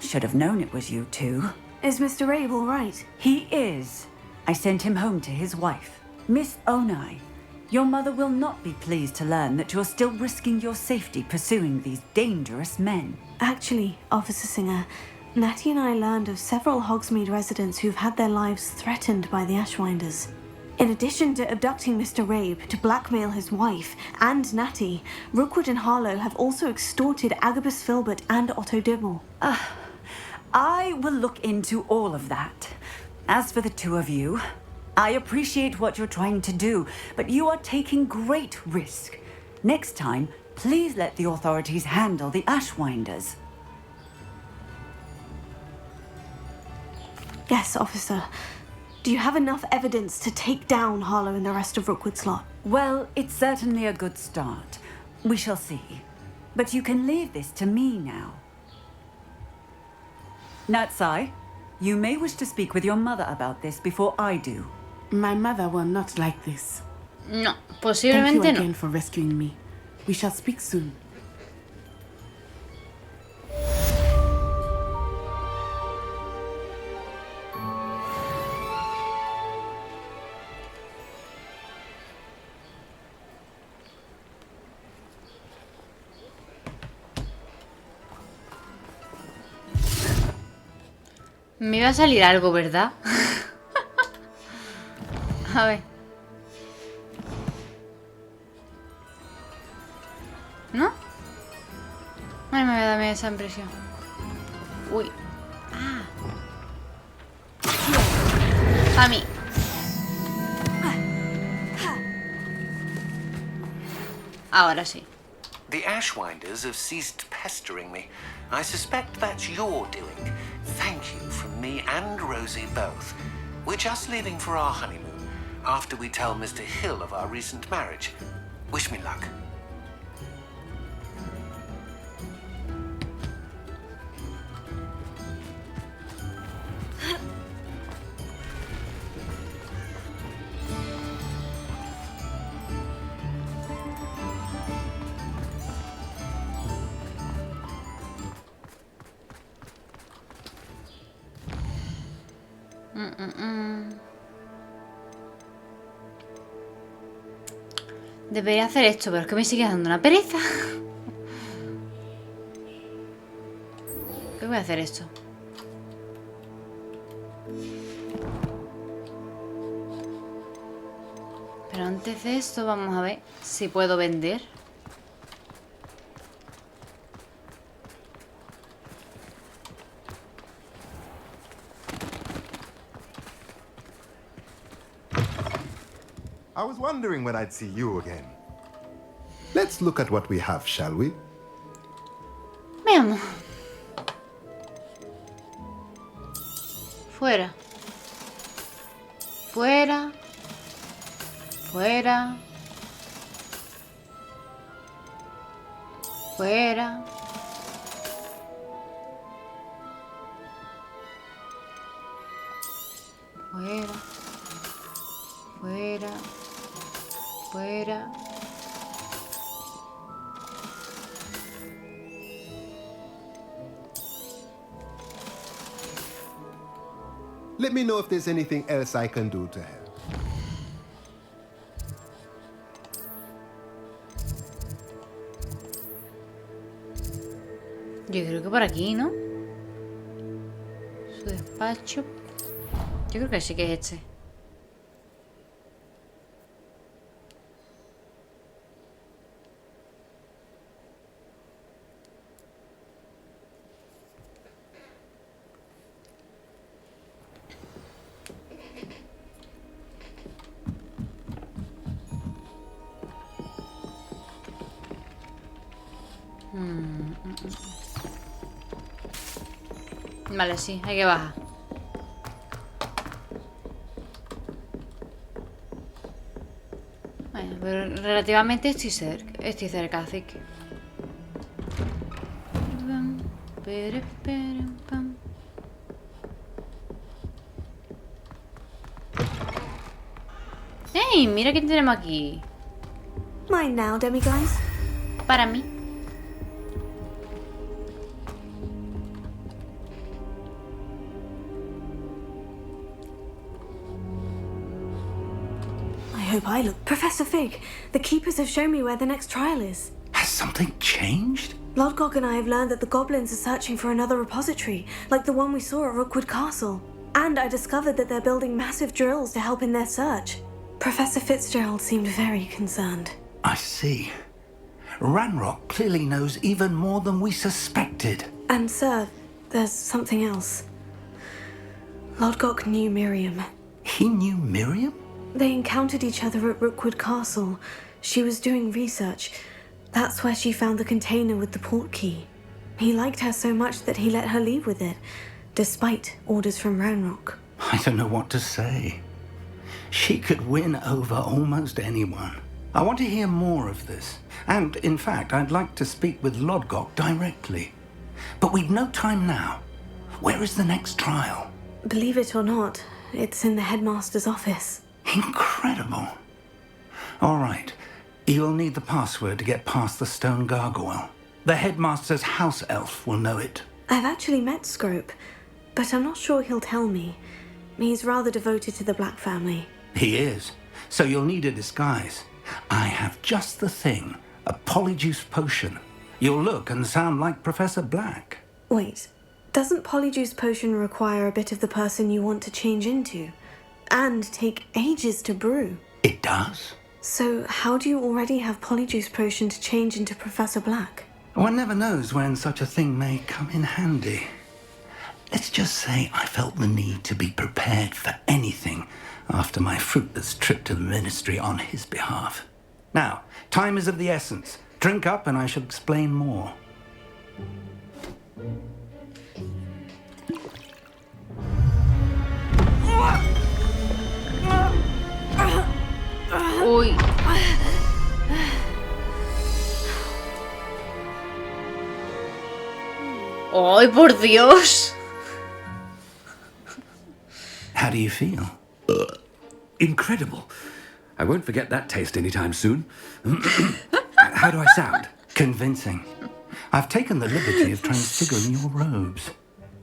Should have known it was you two. Is Mr. Rabe all right? He is. I sent him home to his wife. Miss Onai, your mother will not be pleased to learn that you're still risking your safety pursuing these dangerous men. Actually, Officer Singer, Natty and I learned of several Hogsmeade residents who've had their lives threatened by the Ashwinders. In addition to abducting Mr. Rabe to blackmail his wife and Natty, Rookwood and Harlow have also extorted Agabus Filbert and Otto Dibble. I will look into all of that. As for the two of you, I appreciate what you're trying to do, but you are taking great risk. Next time, please let the authorities handle the Ashwinders. Yes, officer. Do you have enough evidence to take down Harlow and the rest of Rookwood's lot? Well, it's certainly a good start. We shall see. But you can leave this to me now. Natsai, you may wish to speak with your mother about this before I do. My mother will not like this. No, Thank posiblemente you no. again for rescuing me. We shall speak soon. Me iba a salir algo, ¿verdad? A ver. ¿No? Ay, me va a dar esa impresión. Uy. Ah. A mí. Ahora sí. The Ashwinders have ceased pestering me. I suspect that's your doing. Thank you from me and Rosie both. We're just leaving for our honeymoon after we tell Mr. Hill of our recent marriage. Wish me luck. Debería hacer esto, pero es que me sigue dando una pereza. ¿Qué voy a hacer esto? Pero antes de esto vamos a ver si puedo vender. I was wondering when I'd see you again. Let's look at what we have, shall we? Veamos. Fuera. Fuera. Fuera. Fuera. Fuera. Fuera. Fuera. Let me know if there's anything else I can do to help. Yo creo que por aquí, ¿no? Su despacho. Yo creo que sí que es este. Vale, sí, hay que bajar. Bueno, pero relativamente estoy cerca, así que... ¡Ey! Mira quién tenemos aquí. Mine now, demiguise. Para mí. I hope I look. Professor Fig, the keepers have shown me where the next trial is. Has something changed? Lodgok and I have learned that the goblins are searching for another repository, like the one we saw at Rookwood Castle. And I discovered that they're building massive drills to help in their search. Professor Fitzgerald seemed very concerned. I see. Ranrock clearly knows even more than we suspected. And sir, there's something else. Lodgok knew Miriam. He knew Miriam? They encountered each other at Rookwood Castle. She was doing research. That's where she found the container with the port key. He liked her so much that he let her leave with it, despite orders from Ranrock. I don't know what to say. She could win over almost anyone. I want to hear more of this. And, in fact, I'd like to speak with Lodgok directly. But we've no time now. Where is the next trial? Believe it or not, it's in the headmaster's office. Incredible. All right. You'll need the password to get past the stone gargoyle. The headmaster's house elf will know it. I've actually met Scrope, but I'm not sure he'll tell me. He's rather devoted to the Black family. He is. So you'll need a disguise. I have just the thing. A polyjuice potion. You'll look and sound like Professor Black. Wait, doesn't polyjuice potion require a bit of the person you want to change into? And take ages to brew? It does. So how do you already have polyjuice potion to change into Professor Black? One never knows when such a thing may come in handy. Let's just say I felt the need to be prepared for anything after my fruitless trip to the ministry on his behalf. Now, time is of the essence. Drink up and I shall explain more. Uy. ¡Ay, por Dios! How do you feel? Incredible. I won't forget that taste anytime soon. How do I sound? Convincing. I've taken the liberty of transfiguring your robes.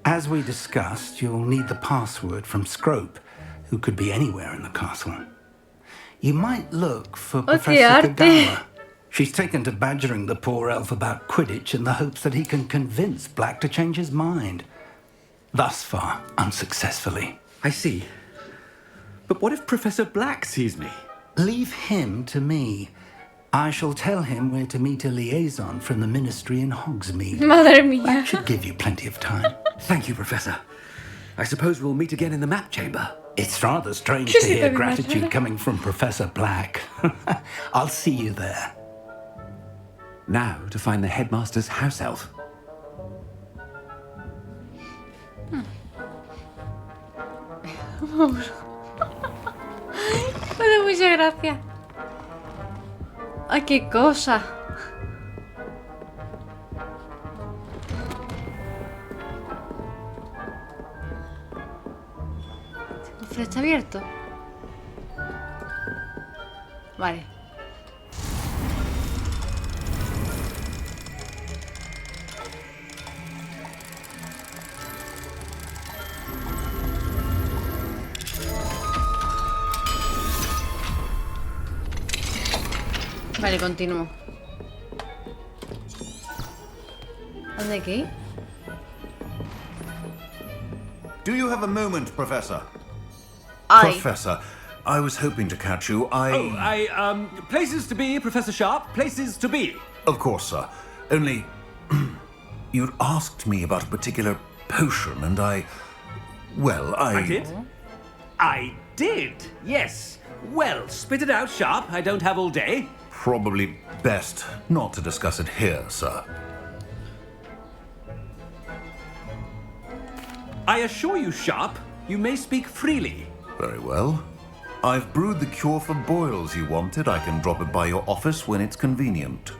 As we discussed, you'll need the password from Scrope, who could be anywhere in the castle. You might look for Professor Kagawa. She's taken to badgering the poor elf about Quidditch in the hopes that he can convince Black to change his mind. Thus far, unsuccessfully. I see. But what if Professor Black sees me? Leave him to me. I shall tell him where to meet a liaison from the ministry in Hogsmeade. Madre mía. That should give you plenty of time. Thank you, Professor. I suppose we'll meet again in the map chamber. It's rather strange to hear gratitude coming from Professor Black. I'll see you there. Now to find the headmaster's house elf. Me da mucha gracia. Ay, qué cosa. ¿El cofre está abierto? Vale. Vale, continúo. ¿Dónde hay que ir? Do you have a moment, Professor? Professor, I was hoping to catch you. Places to be, Professor Sharp. Places to be. Of course, sir. Only, you'd asked me about a particular potion, and I did? I did, yes. Well, spit it out, Sharp. I don't have all day. Probably best not to discuss it here, sir. I assure you, Sharp, you may speak freely. Very well. I've brewed the cure for boils you wanted. I can drop it by your office when it's convenient.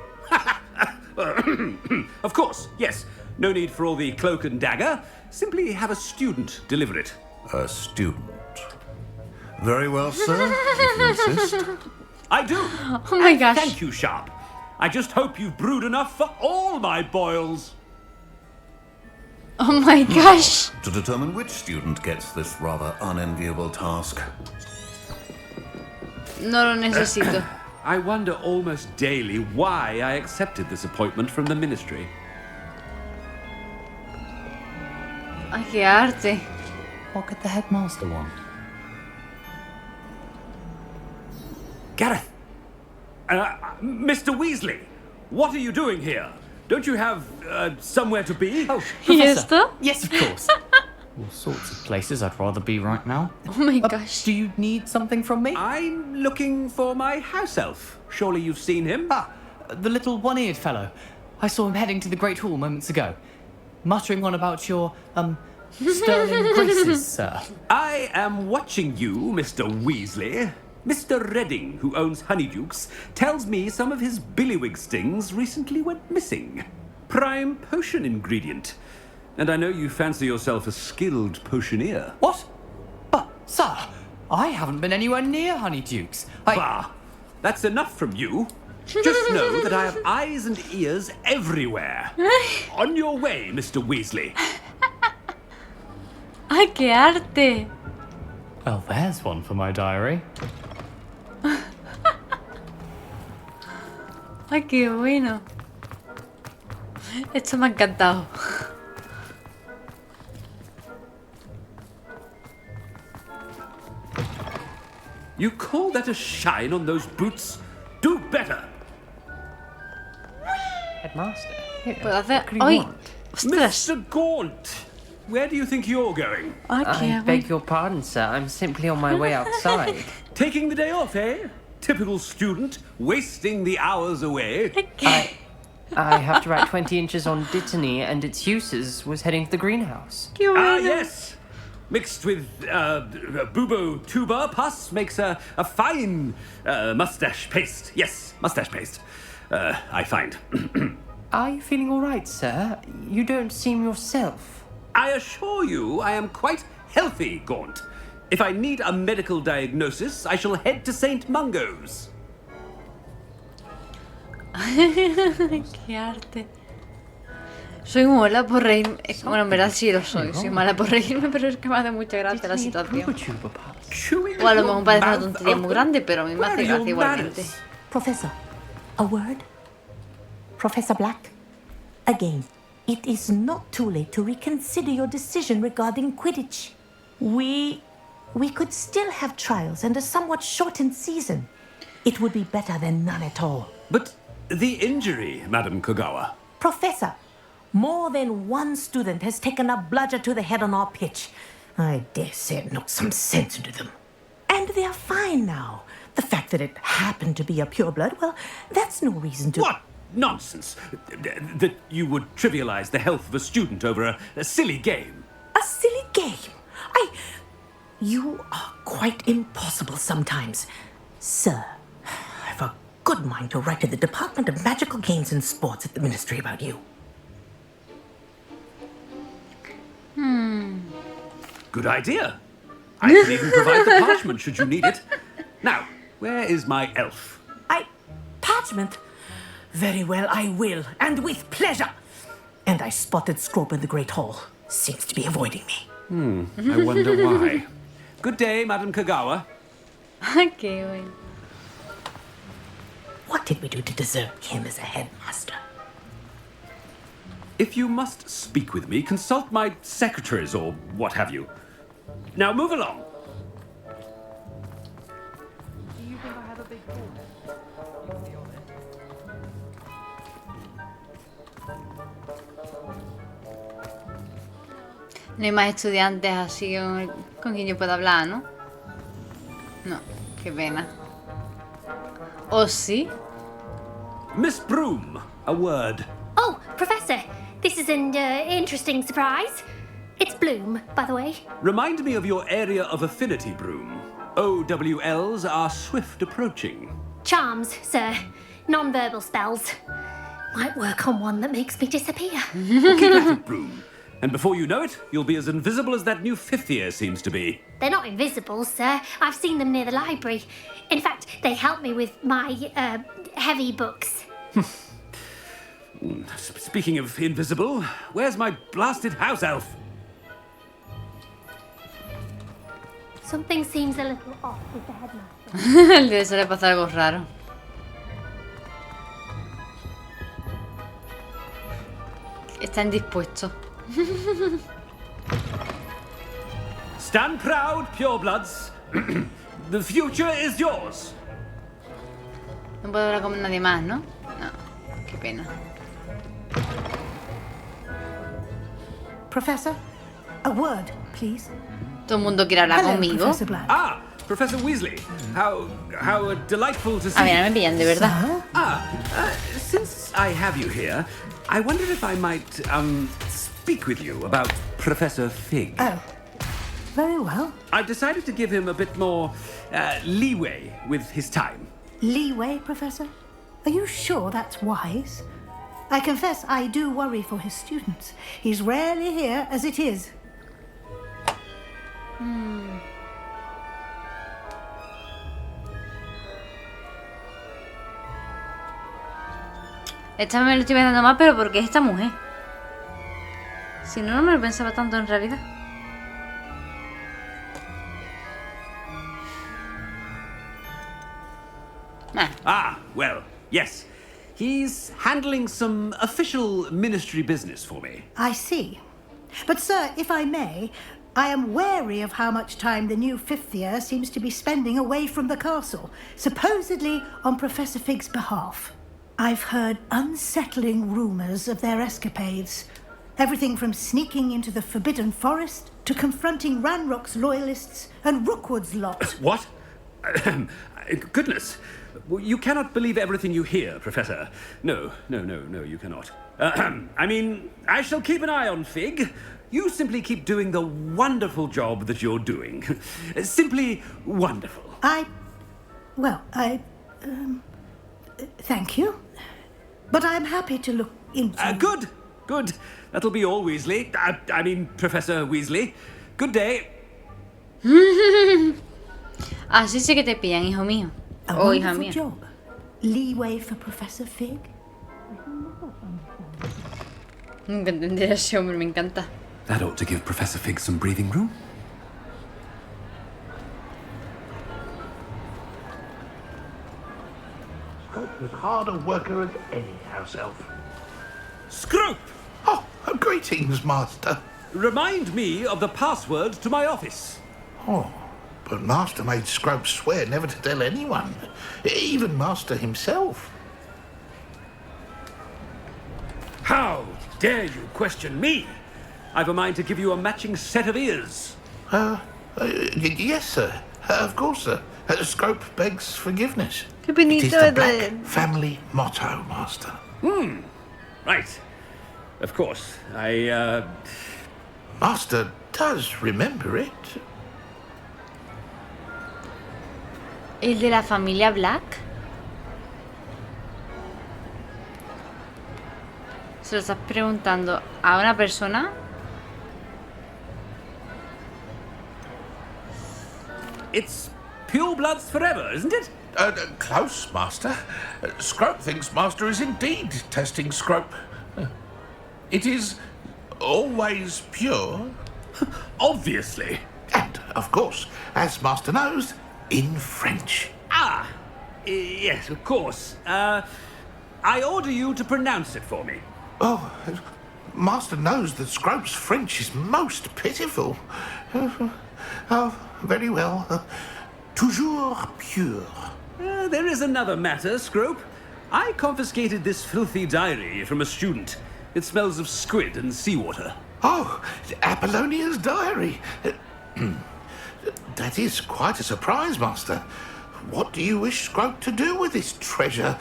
Of course, yes. No need for all the cloak and dagger. Simply have a student deliver it. A student? Very well, sir, if you insist. I do. Oh my gosh. Thank you, Sharp. I just hope you've brewed enough for all my boils. Oh my gosh. To determine which student gets this rather unenviable task. No lo necesito. I wonder almost daily why I accepted this appointment from the ministry. Ay, qué arte. What could the headmaster want? Gareth! Mr. Weasley! What are you doing here? Don't you have somewhere to be? Oh, Professor? Yes, of course. All sorts of places I'd rather be right now. Oh my gosh. Do you need something from me? I'm looking for my house elf. Surely you've seen him? Ah, the little one-eared fellow. I saw him heading to the Great Hall moments ago, muttering on about your, sterling graces, sir. I am watching you, Mr. Weasley. Mr. Redding, who owns Honeydukes, tells me some of his billywig stings recently went missing. Prime potion ingredient. And I know you fancy yourself a skilled potioneer. What? But, sir, I haven't been anywhere near Honeydukes. Bah! That's enough from you. Just know that I have eyes and ears everywhere. On your way, Mr. Weasley. Ay, qué arte. Well, there's one for my diary. Ay, qué bueno. Esto me ha encantado. You call that a shine on those boots? Do better! Headmaster. ¿Puedo hacer? ¡Ay! ¡Ostras! Mr. Gaunt! Where do you think you're going? I beg your pardon, sir. I'm simply on my way outside. Taking the day off, eh? Typical student, wasting the hours away. I have to write 20 inches on Dittany and its uses. Was heading to the greenhouse. Ah, yes! Mixed with bubo tuber pus makes a fine mustache paste. Yes, mustache paste. I find. Are you feeling all right, sir? You don't seem yourself. I assure you I am quite healthy, Gaunt. If I need a medical diagnosis, I shall head to St. Mungo's. Qué arte. Soy mala por reírme. Bueno, en verdad sí lo soy. Soy mala por reírme, pero es que me hace mucha gracia la situación. O a lo mejor parece una tontería muy grande, pero a mí me hace gracia igualmente. Professor, a word? Professor Black? Again, it is not too late to reconsider your decision regarding Quidditch. We could still have trials and a somewhat shortened season. It would be better than none at all. But the injury, Madam Kogawa. Professor, more than one student has taken a bludger to the head on our pitch. I dare say it knocked some sense into them. And they are fine now. The fact that it happened to be a pureblood, well, that's no reason to... What nonsense! That you would trivialize the health of a student over a silly game. A silly game? You are quite impossible sometimes. Sir, I've a good mind to write to the Department of Magical Games and Sports at the Ministry about you. Good idea. I can even provide the parchment should you need it. Now, where is my elf? Parchment? Very well, I will, and with pleasure. And I spotted Scrope in the Great Hall. Seems to be avoiding me. I wonder why. Good day, Madam Kogawa. Qué bueno. What did we do to deserve him as a headmaster? If you must speak with me, consult my secretaries or what have you. Now move along. Do you think I have a big ball? You can be honest. No hay más estudiantes así con quien yo pueda hablar, ¿no? No, qué pena. ¿O sí? Miss Broom, a word. Oh, Professor, this is an interesting surprise. It's Bloom, by the way. Remind me of your area of affinity, Broom. OWLs are swift approaching. Charms, sir. Non-verbal spells. Might work on one that makes me disappear. Keep at it, Broom. And before you know it, you'll be as invisible as that new fifth year seems to be. They're not invisible, sir. I've seen them near the library. In fact, they help me with my, heavy books. Speaking of invisible, where's my blasted house elf? Something seems a little off with the headmaster. Le suele pasar algo raro. Está indispuesto. Stand proud, purebloods. The future is yours. No puedo hablar con nadie más, ¿no? No, qué pena. Professor, a word, please. Todo el mundo quiere hablar Hello, conmigo. Professor Black. Ah, Professor Weasley. How delightful to see A mí no me pillan, de verdad. Since I have you here, I wondered if I might, speak with you about Professor Fig. Oh, very well. I've decided to give him a bit more, leeway with his time. Leeway, Professor? Are you sure that's wise? I confess I do worry for his students. He's rarely here as it is. Esta me lo estoy pensando más, pero porque es esta mujer. Si no, no me lo pensaba tanto en realidad. Well, yes. He's handling some official ministry business for me. I see. But, sir, if I may, I am wary of how much time the new fifth year seems to be spending away from the castle, supposedly on Professor Fig's behalf. I've heard unsettling rumours of their escapades. Everything from sneaking into the Forbidden Forest to confronting Ranrock's loyalists and Rookwood's lot. What? Goodness. You cannot believe everything you hear, Professor. No, you cannot. I mean, I shall keep an eye on Fig. You simply keep doing the wonderful job that you're doing. Simply wonderful. Thank you. But I'm happy to look into... Good. That'll be all, Weasley. I mean, Professor Weasley. Good day. Así sí que te pillan, hijo mío. A O hija wonderful mía. job. Leeway for Professor Fig? Nunca entenderé a ese hombre, me encanta. That ought to give Professor Fig some breathing room. Scrope as hard a worker as any house elf. Scrope! Oh, greetings, Master. Remind me of the password to my office. Oh, but Master made Scrope swear never to tell anyone, even Master himself. How dare you question me? I've a mind to give you a matching set of ears. Yes, sir. Of course, sir. Scrope begs forgiveness. Qué penito It is the de... Black family motto, Master. Right. Of course. Master does remember it. ¿El de la familia Black? ¿Se lo estás preguntando a una persona? It's purebloods forever, isn't it? Close, Master. Scrope thinks Master is indeed testing Scrope. It is always pure. Obviously. And, of course, as Master knows, in French. Yes, of course. I order you to pronounce it for me. Oh, Master knows that Scrope's French is most pitiful. Oh, very well. Toujours pure. There is another matter, Scrope. I confiscated this filthy diary from a student. It smells of squid and seawater. Oh, Apollonia's diary. That is quite a surprise, Master. What do you wish Scrope to do with this treasure?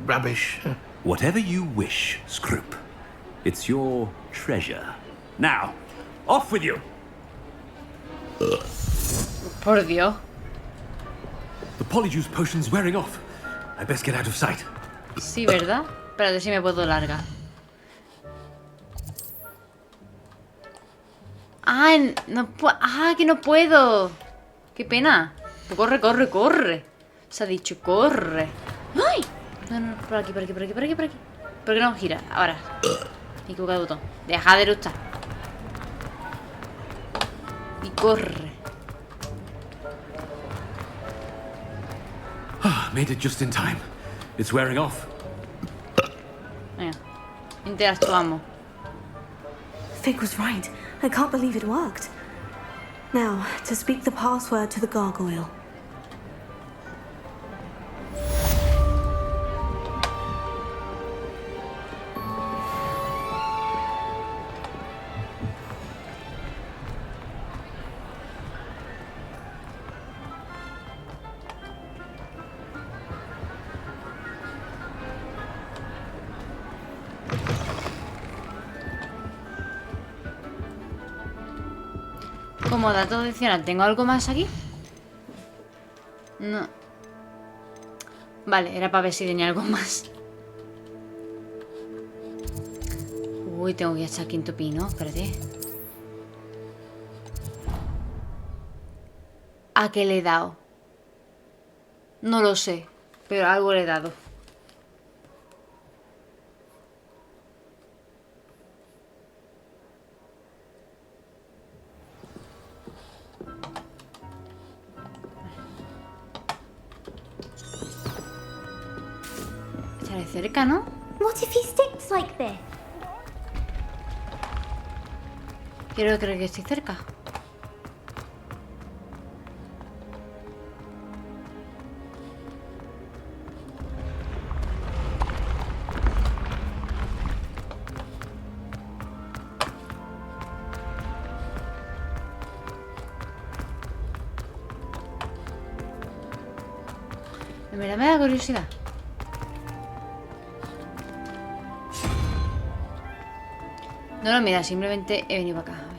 Rubbish. Whatever you wish, Scrope. It's your treasure. Now, off with you. Por Dios. The polyjuice potion's wearing off. I best get out of sight. Sí, ¿verdad? Espérate si me puedo largar. Que no puedo. Qué pena. Corre. Se ha dicho, corre. ¡Ay! No, por aquí. ¿Por qué no gira? Ahora. Me he equivocado de botón. Deja de luchar. Y corre. Made it just in time. It's wearing off. Venga. Interactuamos. Fig was right. I can't believe it worked. Now, to speak the password to the gargoyle. Como dato adicional, ¿tengo algo más aquí? No. Vale, era para ver si tenía algo más. Uy, tengo que echar quinto pino, espérate. ¿A qué le he dado? No lo sé, pero algo le he dado. Estaré cerca, ¿no? What if he sticks like this? Quiero creer que estoy cerca. En verdad me da curiosidad. No, mira, simplemente he venido para acá. A ver.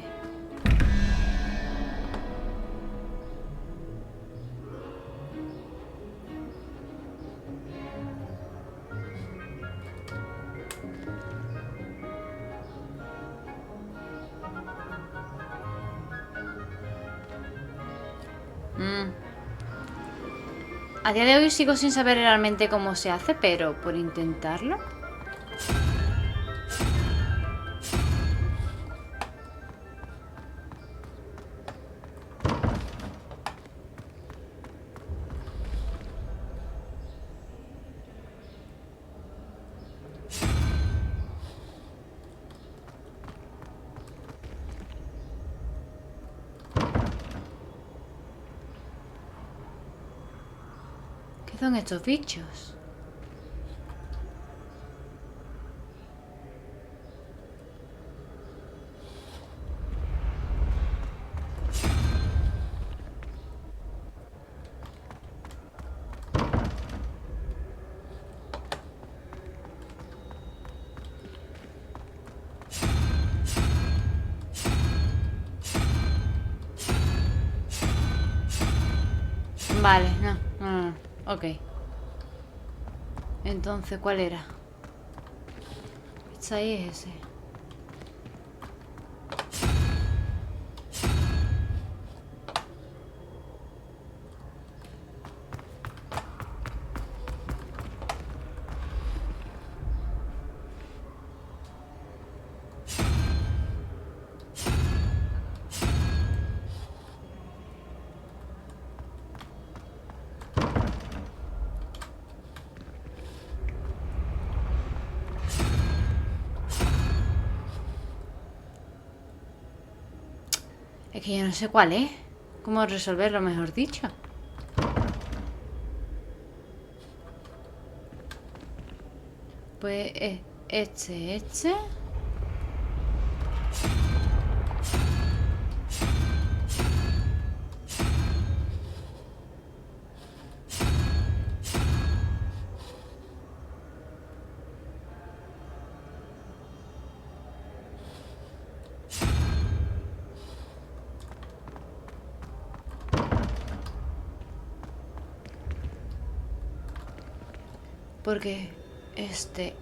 A día de hoy sigo sin saber realmente cómo se hace, pero por intentarlo. ¿Qué son estos bichos? Vale, no. Ok. Entonces, ¿cuál era? Este ahí es ese. Es que yo no sé cuál es. ¿Cómo resolverlo, mejor dicho? Pues este. Porque este.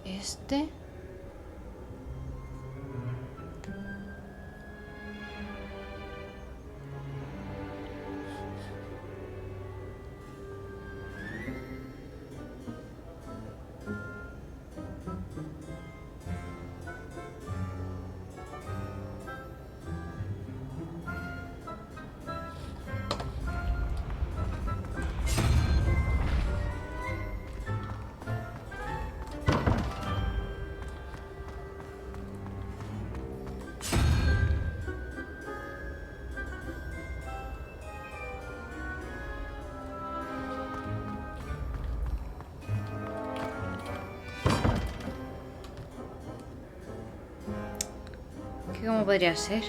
¿Cómo podría ser?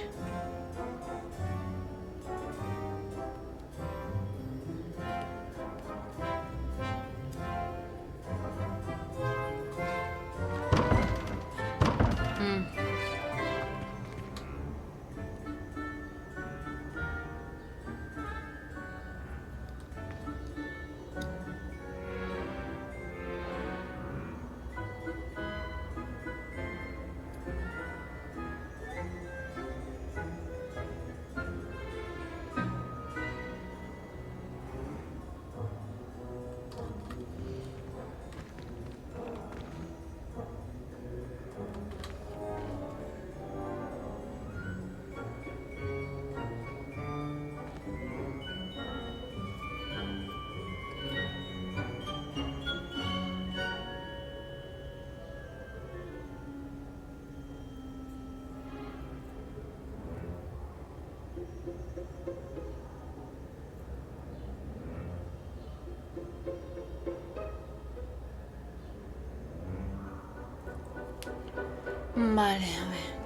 Vale, a ver.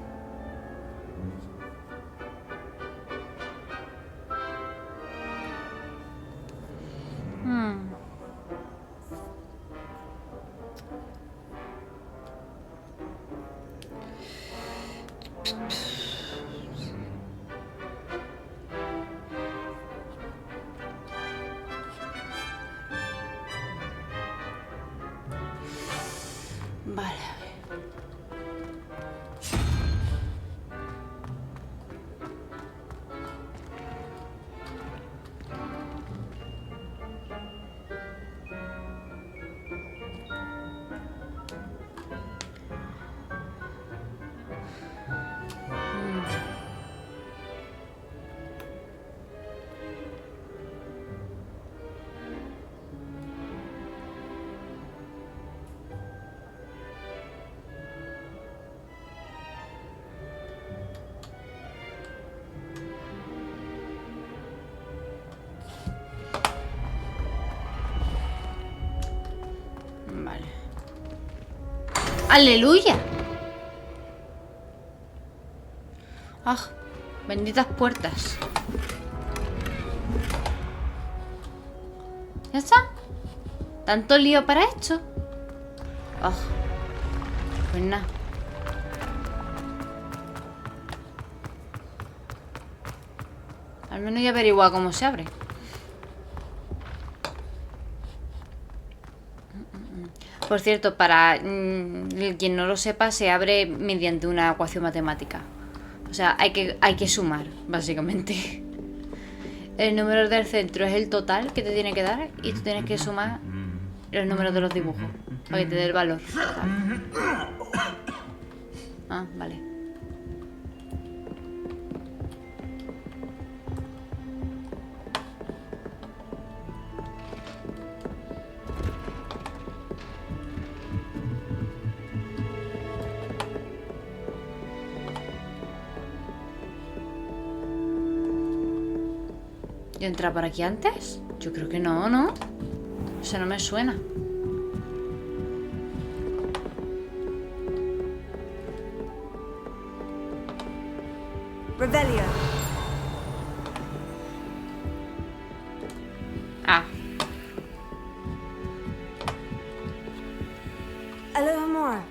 Vale, a ver. Vale. ¡Aleluya! ¡Ah! Benditas puertas. ¿Ya está? ¿Tanto lío para esto? ¡Ah! Pues nada. Al menos ya averigua cómo se abre. Por cierto, para quien no lo sepa, se abre mediante una ecuación matemática. O sea, hay que sumar, básicamente. El número del centro es el total que te tiene que dar y tú tienes que sumar los números de los dibujos para que te dé el valor. Ah, vale. ¿Yo entraba por aquí antes? Yo creo que no, ¿no? O sea, no me suena. Revelio. Ah. Alohomora.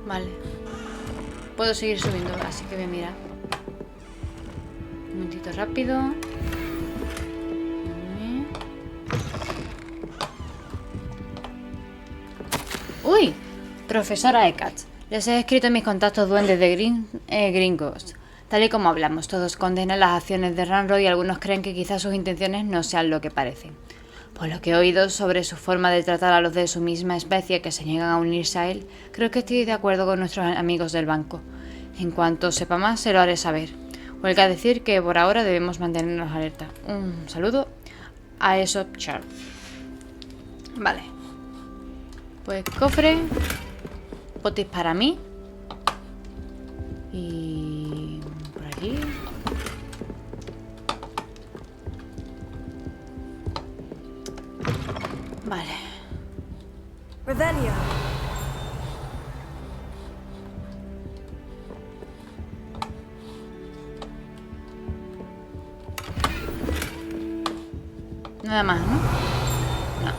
Vale. Puedo seguir subiendo, así que voy a mirar. Un momentito rápido. ¡Uy! Profesora Ekat. Les he escrito a mis contactos duendes de Gringos. Tal y como hablamos, todos condenan las acciones de Ranroy y algunos creen que quizás sus intenciones no sean lo que parecen. Por lo que he oído sobre su forma de tratar a los de su misma especie que se niegan a unirse a él, creo que estoy de acuerdo con nuestros amigos del banco. En cuanto sepa más, se lo haré saber. Huelga decir que por ahora debemos mantenernos alerta. Un saludo a Aesop Char. Vale. Pues cofre. potis para mí. Y... por aquí. Vale. Revelio. Nada más, ¿no? No.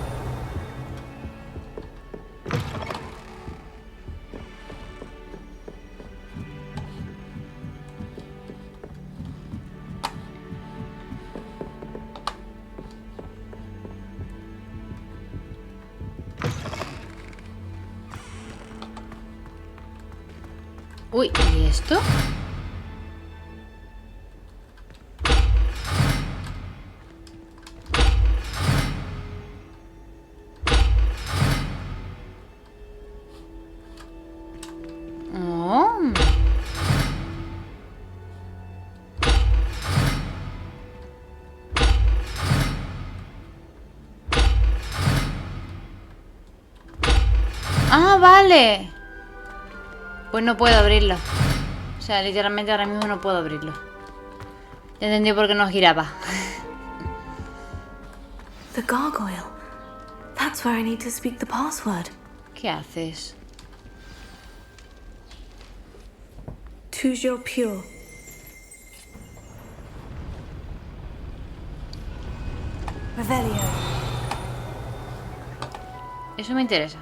Uy, ¿y esto? Oh. Ah, vale. Pues no puedo abrirlo. O sea, literalmente ahora mismo no puedo abrirlo. Ya entendí por qué no giraba. The gargoyle. That's where I need to speak the password. ¿Qué haces? Toujours pure. Revelio. Eso me interesa.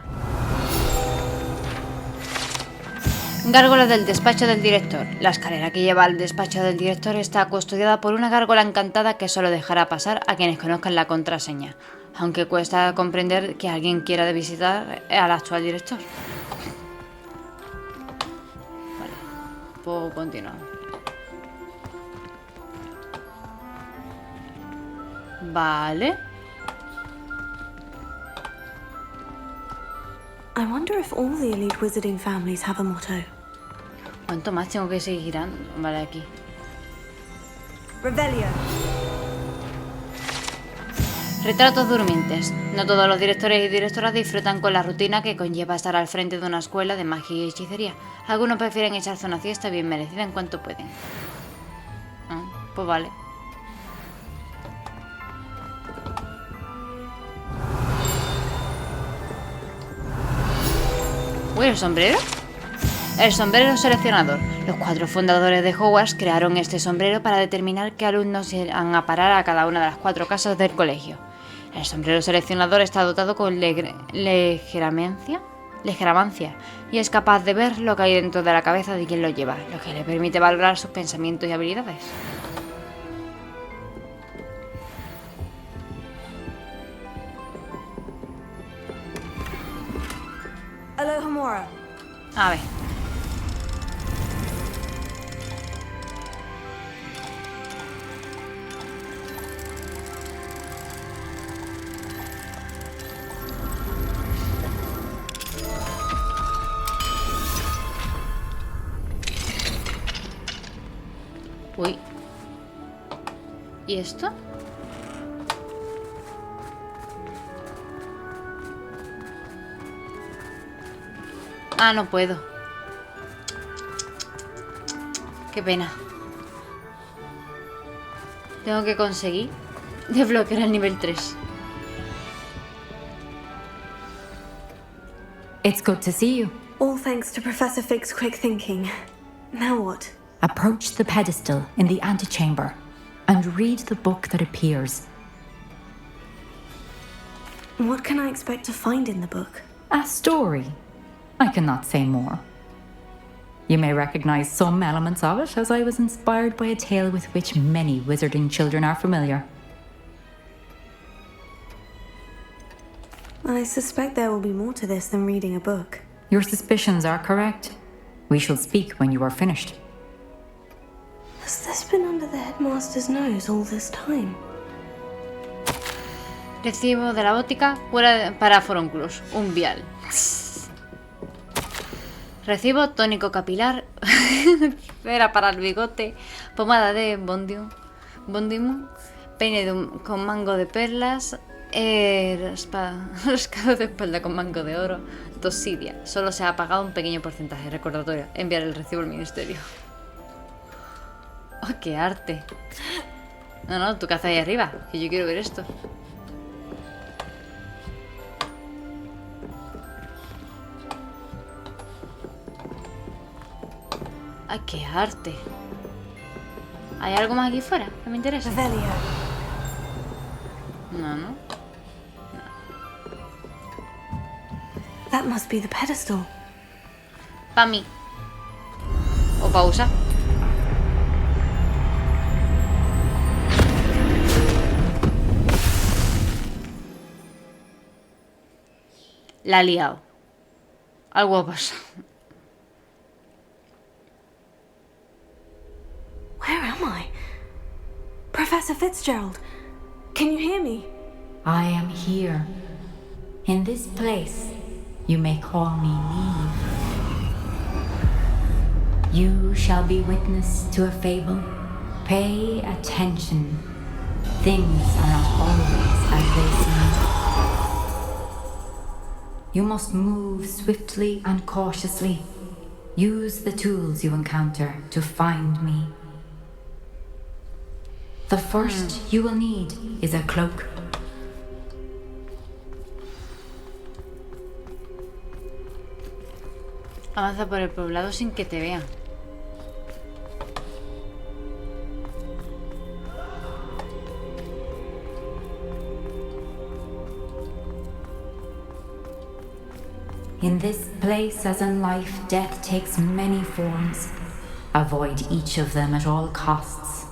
Gárgola del despacho del director. La escalera que lleva al despacho del director está custodiada por una gárgola encantada que solo dejará pasar a quienes conozcan la contraseña, aunque cuesta comprender que alguien quiera visitar al actual director. Vale, puedo continuar. Vale. I wonder if all the elite wizarding families have a motto. ¿Cuánto más tengo que seguir girando? Vale, aquí. Revelio. Retratos durmientes. No todos los directores y directoras disfrutan con la rutina que conlleva estar al frente de una escuela de magia y hechicería. Algunos prefieren echarse una siesta bien merecida en cuanto pueden. Ah, pues vale. Uy, ¿el sombrero? El sombrero seleccionador. Los 4 fundadores de Hogwarts crearon este sombrero para determinar qué alumnos irán a parar a cada una de las 4 casas del colegio. El sombrero seleccionador está dotado con legeramancia y es capaz de ver lo que hay dentro de la cabeza de quien lo lleva, lo que le permite valorar sus pensamientos y habilidades. Alohomora. A ver. Uy. ¿Y esto? Ah, no puedo. Qué pena. Tengo que conseguir desbloquear el nivel 3. It's good to see you. All thanks to Professor Fig's quick thinking. Now what? Approach the pedestal in the antechamber and read the book that appears. What can I expect to find in the book? A story. I cannot say more. You may recognize some elements of it, as I was inspired by a tale with which many wizarding children are familiar. I suspect there will be more to this than reading a book. Your suspicions are correct. We shall speak when you are finished. Has this been under the headmaster's nose all this time? Recibo de la bótica para forúnculos. Un vial. Recibo tónico capilar, cera para el bigote, pomada de bondium, peine con mango de perlas, Rascado de espalda con mango de oro. Dosidia. Solo se ha pagado un pequeño porcentaje. Recordatorio. Enviar el recibo al ministerio. ¡Oh, qué arte! No, ¿tú qué haces ahí arriba? Que yo quiero ver esto. ¡Ay, qué arte! ¿Hay algo más aquí fuera que me interesa? No. That must be the pedestal. Pa' mí. O pausa. La ha liado. Algo ha pasado. Where am I? Professor Fitzgerald, can you hear me? I am here. In this place, you may call me Neve. You shall be witness to a fable. Pay attention. Things are not always as they seem. You must move swiftly and cautiously. Use the tools you encounter to find me. The first you will need is a cloak. Avanza por el poblado sin que te vean. In this place, as in life, death takes many forms. Avoid each of them at all costs.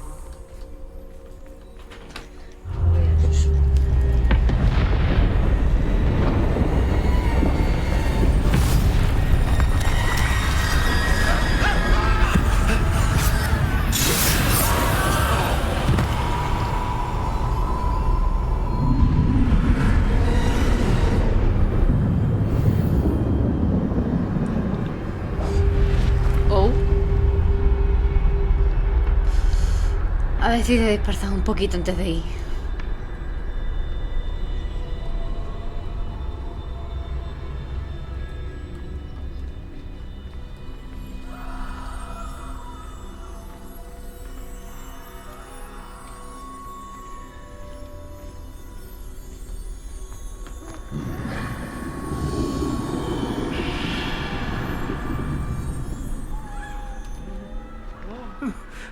A ver si te dispersas un poquito antes de ir.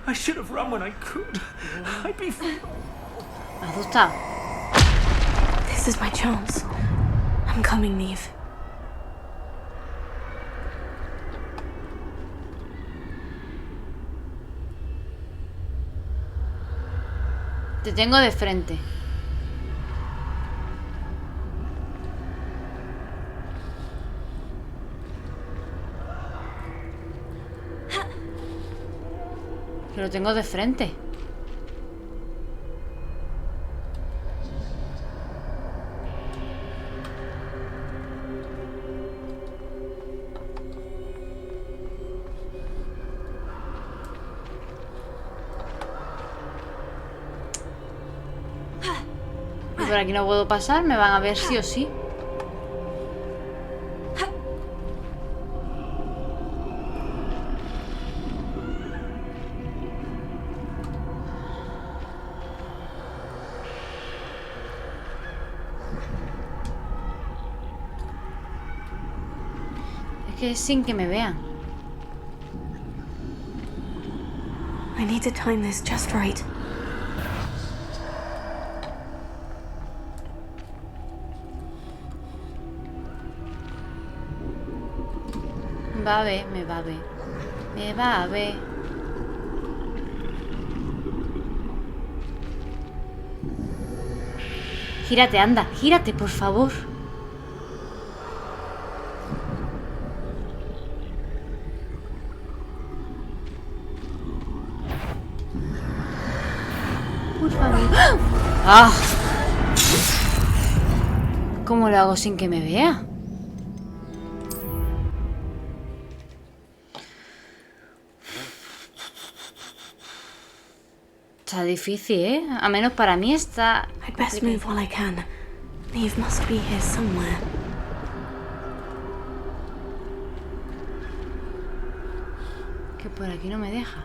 I should have run when I could. I'd be free. ¿Me has asustado? This is my chance. I'm coming, Neve. Te tengo de frente. Que lo tengo de frente. Y por aquí no puedo pasar, me van a ver sí o sí. Sin que me vean. I need to time this just right. Va a ver, me va a ver. Me va a ver. Gírate, anda, gírate, por favor. ¡Ah! ¿Cómo lo hago sin que me vea? Está difícil, ¿eh? A menos para mí está... I'd best move while I can. Neve must be here somewhere. Que por aquí no me deja.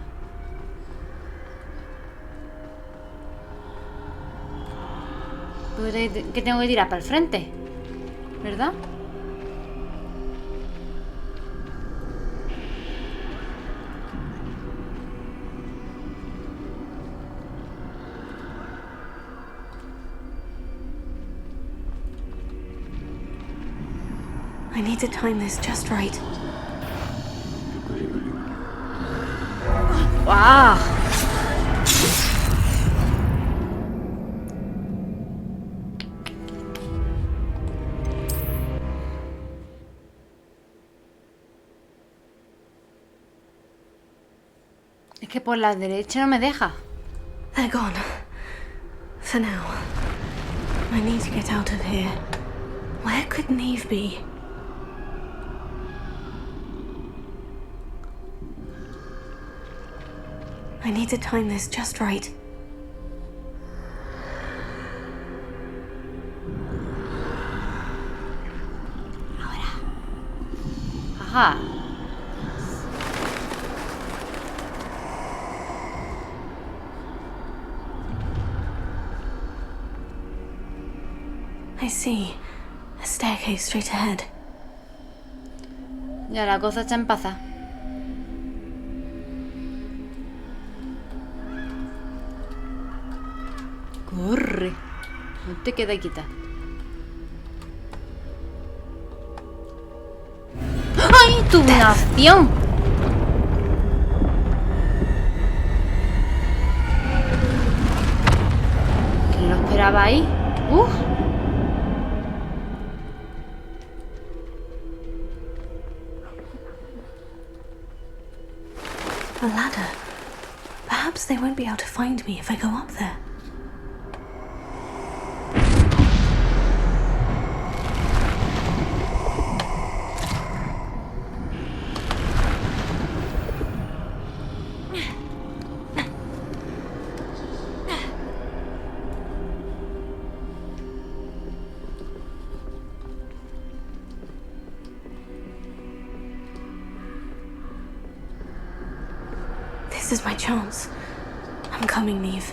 Que tengo que tirar para el frente, ¿verdad? I need to time this just right. ¡Wow! Es que por la derecha no me deja. They're gone. For now. I need to get out of here. Where could Neve be? I need to time this just right. Ajá. I see. A staircase straight ahead. Ya la cosa está empezada. Corre. No te queda quieta. ¡Ay! ¡Tu nación! ¿Quién lo esperaba ahí? ¡Uf! A ladder. Perhaps they won't be able to find me if I go up there. This is my chance. I'm coming, Neve.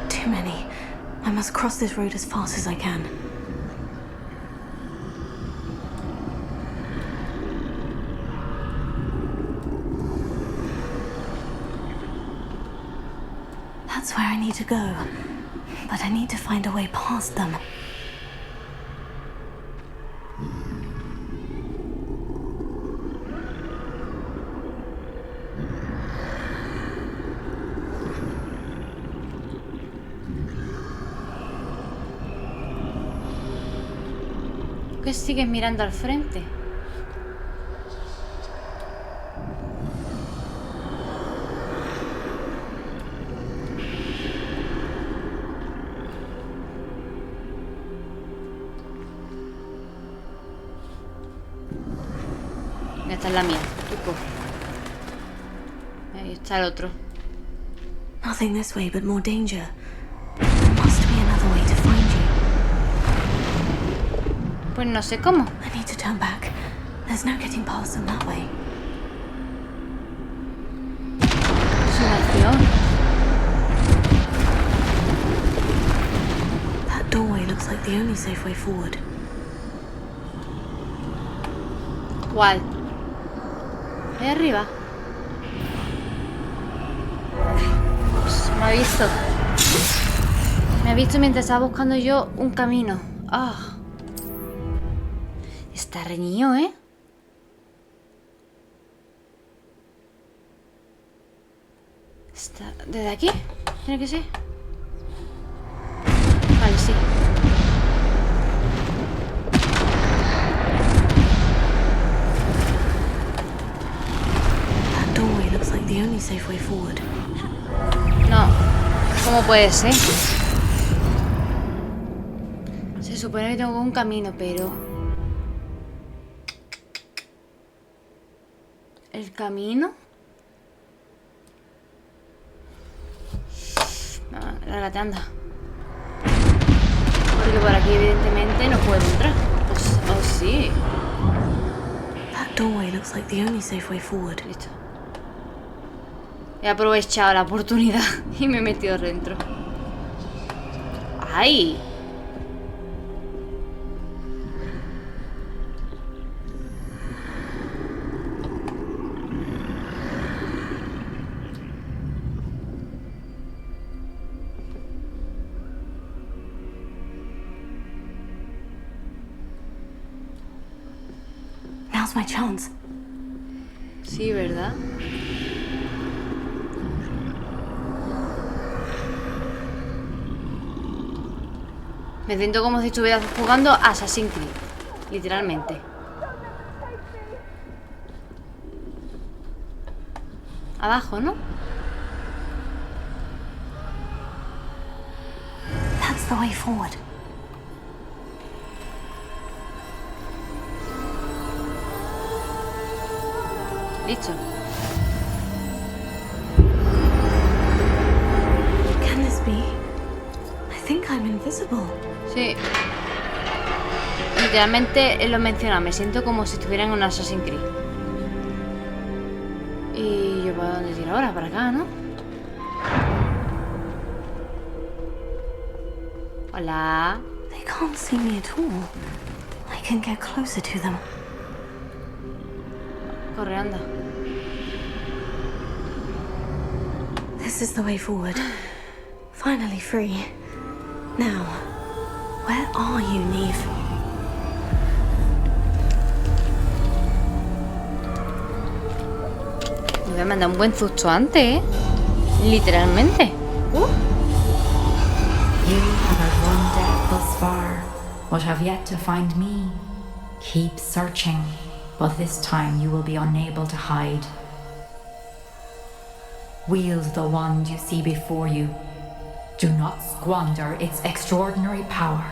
Too many. I must cross this road as fast as I can. That's where I need to go. But I need to find a way past them. ¿Qué sigues mirando al frente? Esta es la mía. Tú coge. Ahí está el otro. Nothing this way, but more danger. There must be another way to find you. Pues no sé cómo. I need to turn back. There's no getting past them that way. Es una acción. That doorway looks like the only safe way forward. ¿Cuál? Ahí arriba. Me ha visto. Me ha visto mientras estaba buscando yo un camino. Ah. Está reñido, ¿eh? Está... ¿Desde aquí? ¿Tiene que ser? Vale, sí. The only safe way forward. No. ¿Cómo puede ser? Se supone que tengo un camino, pero... ¿El camino? Lárgate, anda. Porque por aquí evidentemente no puedo entrar. Oh, sí. That doorway looks like the only safe way forward. Listo. He aprovechado la oportunidad y me he metido dentro. ¡Ay! Now's my chance. Sí, ¿verdad? Me siento como si estuviera jugando a Assassin's Creed. Literalmente. Abajo, ¿no? That's the way forward. Listo. Can this be? I think I'm invisible. Sí. Literalmente él lo menciona. Me siento como si estuviera en un Assassin's Creed. Y yo para dónde ir ahora, para acá, ¿no? Hola. They can't see me at all. I can get closer to them. Corre, anda. This is the way forward. Finally free. Now, where are you, Neve? Me voy a mandar un buen susto antes, ¿eh? Literalmente. You have had one death thus far, but have yet to find me. Keep searching, but this time you will be unable to hide. Wield the wand you see before you. Do not squander its extraordinary power.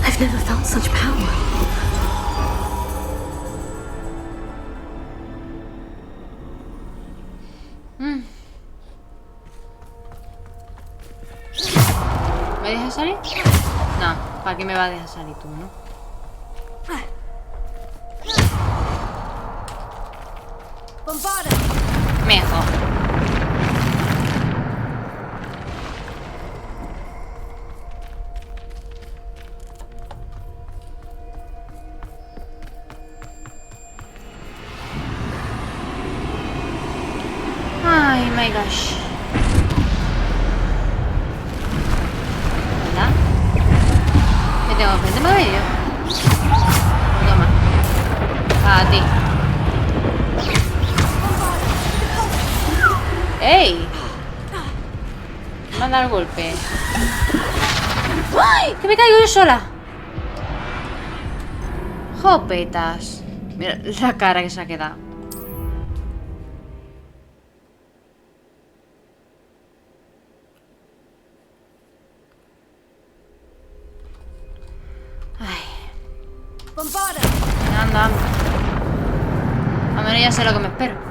I've never felt such power. ¿Me dejas salir? No, ¿para qué me va a dejar salir tú, no? Mejor. Ay, my gosh. ¿Verdad? ¿Qué tengo frente para ello? Toma. A ti. ¡Ey! Me han dado el golpe. ¡Ay! ¡Que me caigo yo sola! ¡Jopetas! Mira la cara que se ha quedado. Anda, anda. A menos ya sé lo que me espero.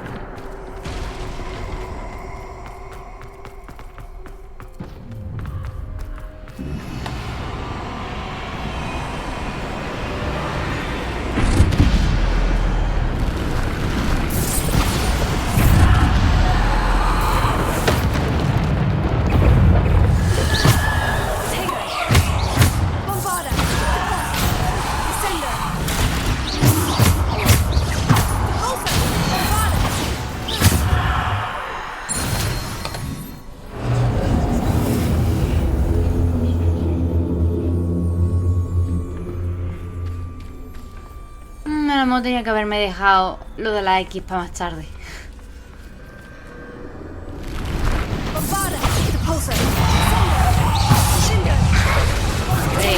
No tenía que haberme dejado lo de la X para más tarde. Hey.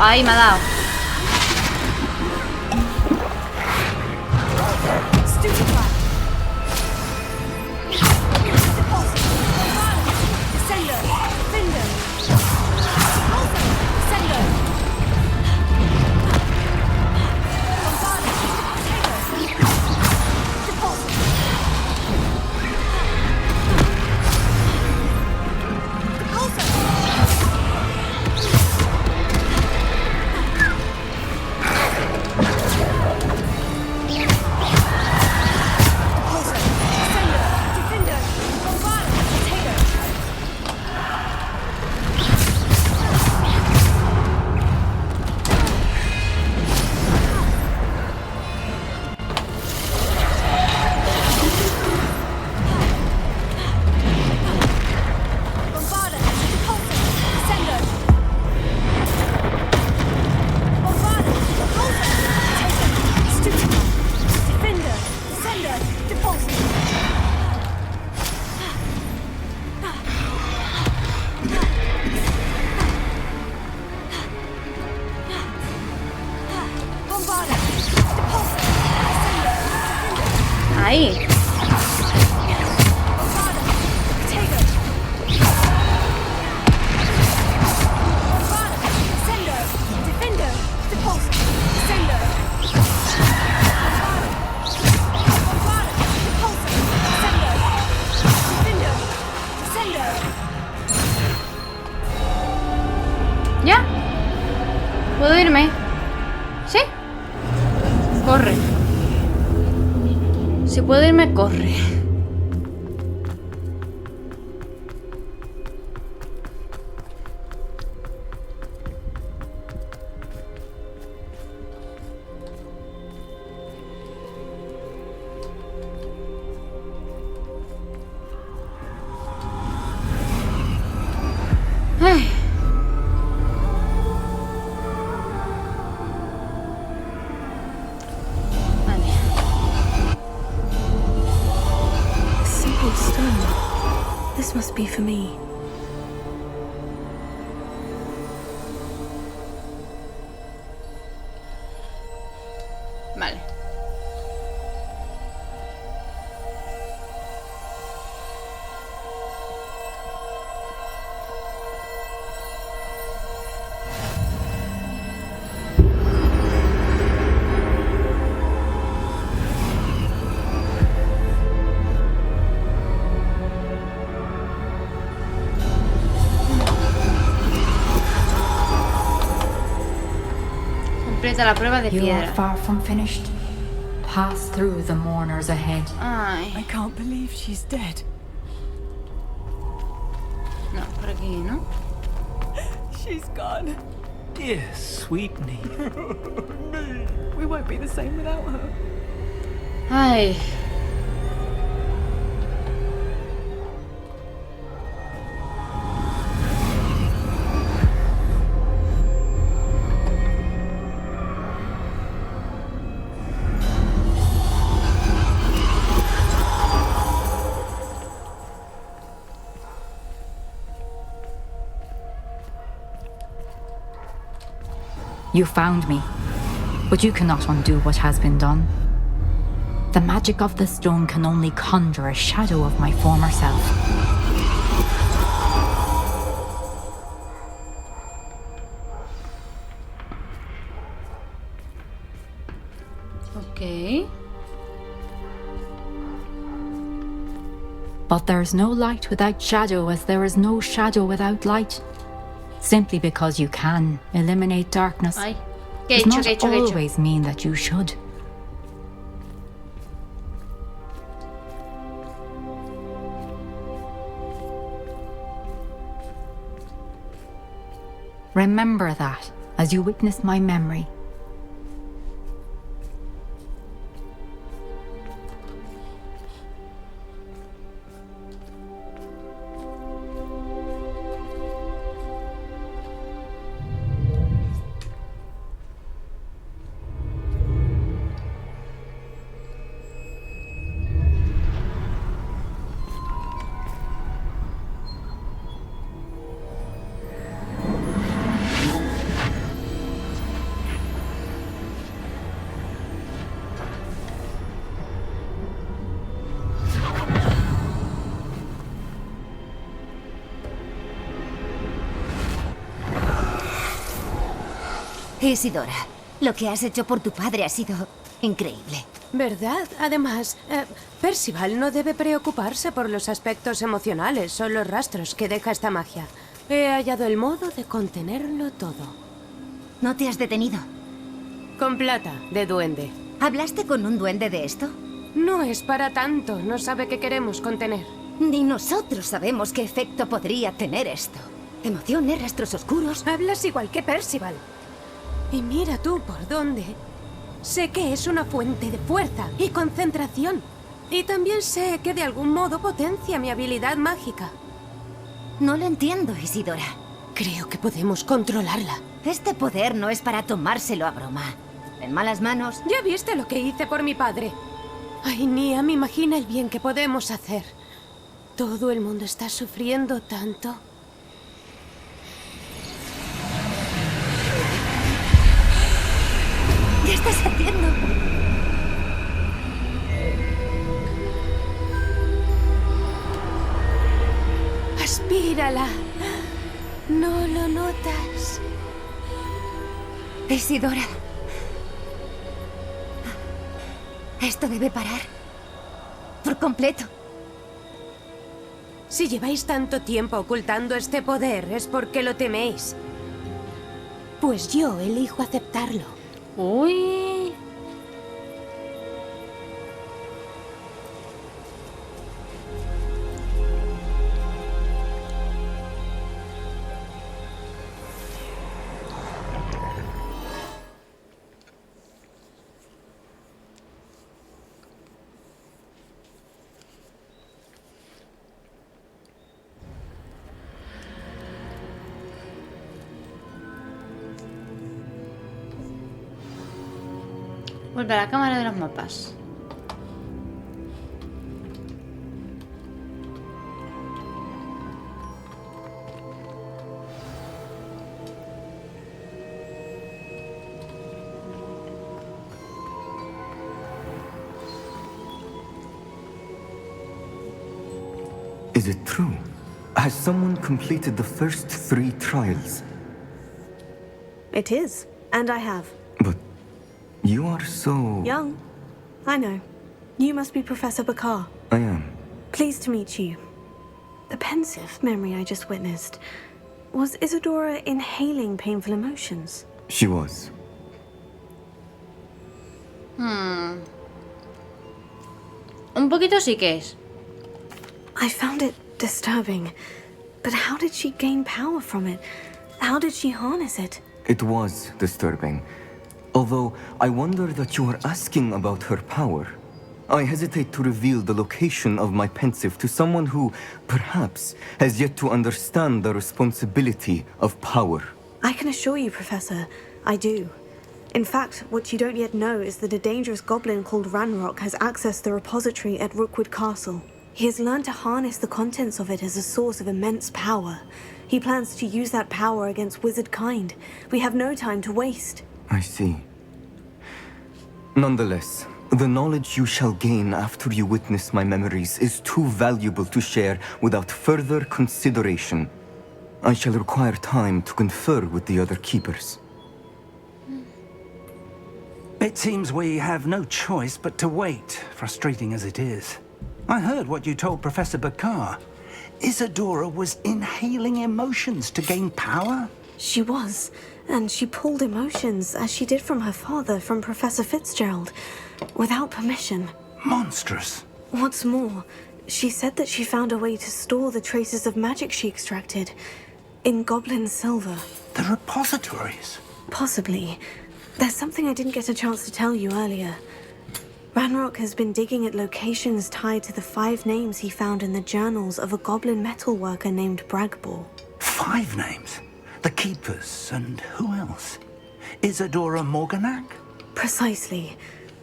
Ahí me ha dado. Ahí. ¿Ya? ¿Puedo irme? ¿Sí? Corre. Si puedo irme, corre. Ay. This must be for me. Vale. Completa la prueba de You are piedra. far from finished. Pass through the mourners ahead. Ay. I can't believe she's dead. No, por aquí, ¿no? She's gone. Dear sweet me. We won't be the same without her. Ay. You found me, but you cannot undo what has been done. The magic of the stone can only conjure a shadow of my former self. Okay. But there's no light without shadow, as there is no shadow without light. Simply because you can eliminate darkness Ay. ¿Qué he does hecho? not ¿Qué he hecho? ¿Qué he hecho? always mean that you should. Remember that as you witness my memory. Isidora, lo que has hecho por tu padre ha sido increíble. ¿Verdad? Además, Percival no debe preocuparse por los aspectos emocionales o los rastros que deja esta magia. He hallado el modo de contenerlo todo. ¿No te has detenido? Con plata, de duende. ¿Hablaste con un duende de esto? No es para tanto, no sabe qué queremos contener. Ni nosotros sabemos qué efecto podría tener esto. Emociones, rastros oscuros. Hablas igual que Percival. Y mira tú por dónde. Sé que es una fuente de fuerza y concentración. Y también sé que de algún modo potencia mi habilidad mágica. No lo entiendo, Isidora. Creo que podemos controlarla. Este poder no es para tomárselo a broma. En malas manos... Ya viste lo que hice por mi padre. Ay, Nia, me imagina el bien que podemos hacer. Todo el mundo está sufriendo tanto. ¿Qué estás haciendo? Aspírala. ¿No lo notas? Isidora. Esto debe parar. Por completo. Si lleváis tanto tiempo ocultando este poder es porque lo teméis. Pues yo elijo aceptarlo. Uy. Vuelve a la cámara de los mapas. Is it true? Has someone completed the first 3 trials? It is, and I have. You are so... Young. I know. You must be Professor Bakar. I am. Pleased to meet you. The pensive memory I just witnessed. Was Isadora inhaling painful emotions? She was. Un poquito sí que es. I found it disturbing. But how did she gain power from it? How did she harness it? It was disturbing. Although, I wonder that you are asking about her power. I hesitate to reveal the location of my pensive to someone who, perhaps, has yet to understand the responsibility of power. I can assure you, Professor, I do. In fact, what you don't yet know is that a dangerous goblin called Ranrock has accessed the repository at Rookwood Castle. He has learned to harness the contents of it as a source of immense power. He plans to use that power against wizard kind. We have no time to waste. I see. Nonetheless, the knowledge you shall gain after you witness my memories is too valuable to share without further consideration. I shall require time to confer with the other keepers. It seems we have no choice but to wait, frustrating as it is. I heard what you told Professor Bakar. Isadora was inhaling emotions to gain power? She was, and she pulled emotions, as she did from her father, from Professor Fitzgerald, without permission. Monstrous. What's more, she said that she found a way to store the traces of magic she extracted in goblin silver. The repositories? Possibly. There's something I didn't get a chance to tell you earlier. Ranrock has been digging at locations tied to the 5 names he found in the journals of a goblin metalworker named Bragbor. 5 names? The Keepers, and who else? Isadora Morganac? Precisely.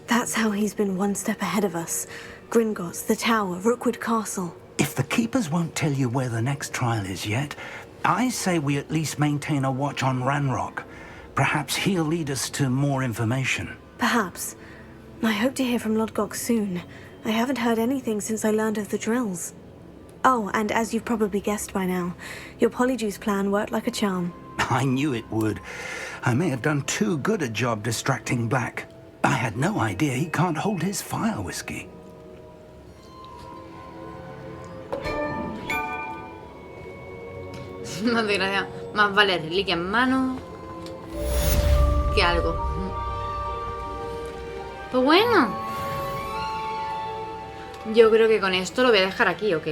That's how he's been one step ahead of us. Gringotts, the Tower, Rookwood Castle. If the Keepers won't tell you where the next trial is yet, I say we at least maintain a watch on Ranrock. Perhaps he'll lead us to more information. Perhaps. I hope to hear from Lodgok soon. I haven't heard anything since I learned of the drills. Oh, and as you've probably guessed by now, your Polyjuice plan worked like a charm. I knew it would. I may have done too good a job distracting Black. I had no idea he can't hold his fire whiskey. No te gracia. Más vale reliquia en mano que algo. Pues bueno, yo creo que con esto lo voy a dejar aquí, ¿ok?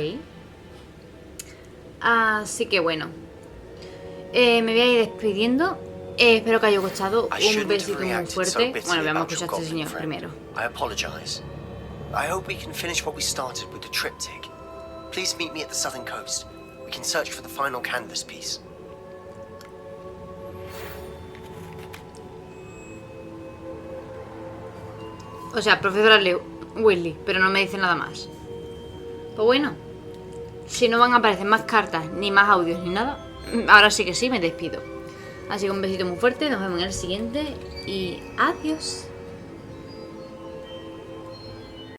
Así que bueno, me voy a ir despidiendo. Espero que haya gustado. Un besito muy fuerte. Bueno, veamos a escuchar a este señor primero. I apologize. I hope we can finish what we started with the triptych. Please meet me at the southern coast. We can search for the final canvas piece. O sea, profesora Weasley, pero no me dice nada más. Pues bueno, si no van a aparecer más cartas, ni más audios, ni nada, ahora sí que sí, me despido. Así que un besito muy fuerte, nos vemos en el siguiente y adiós.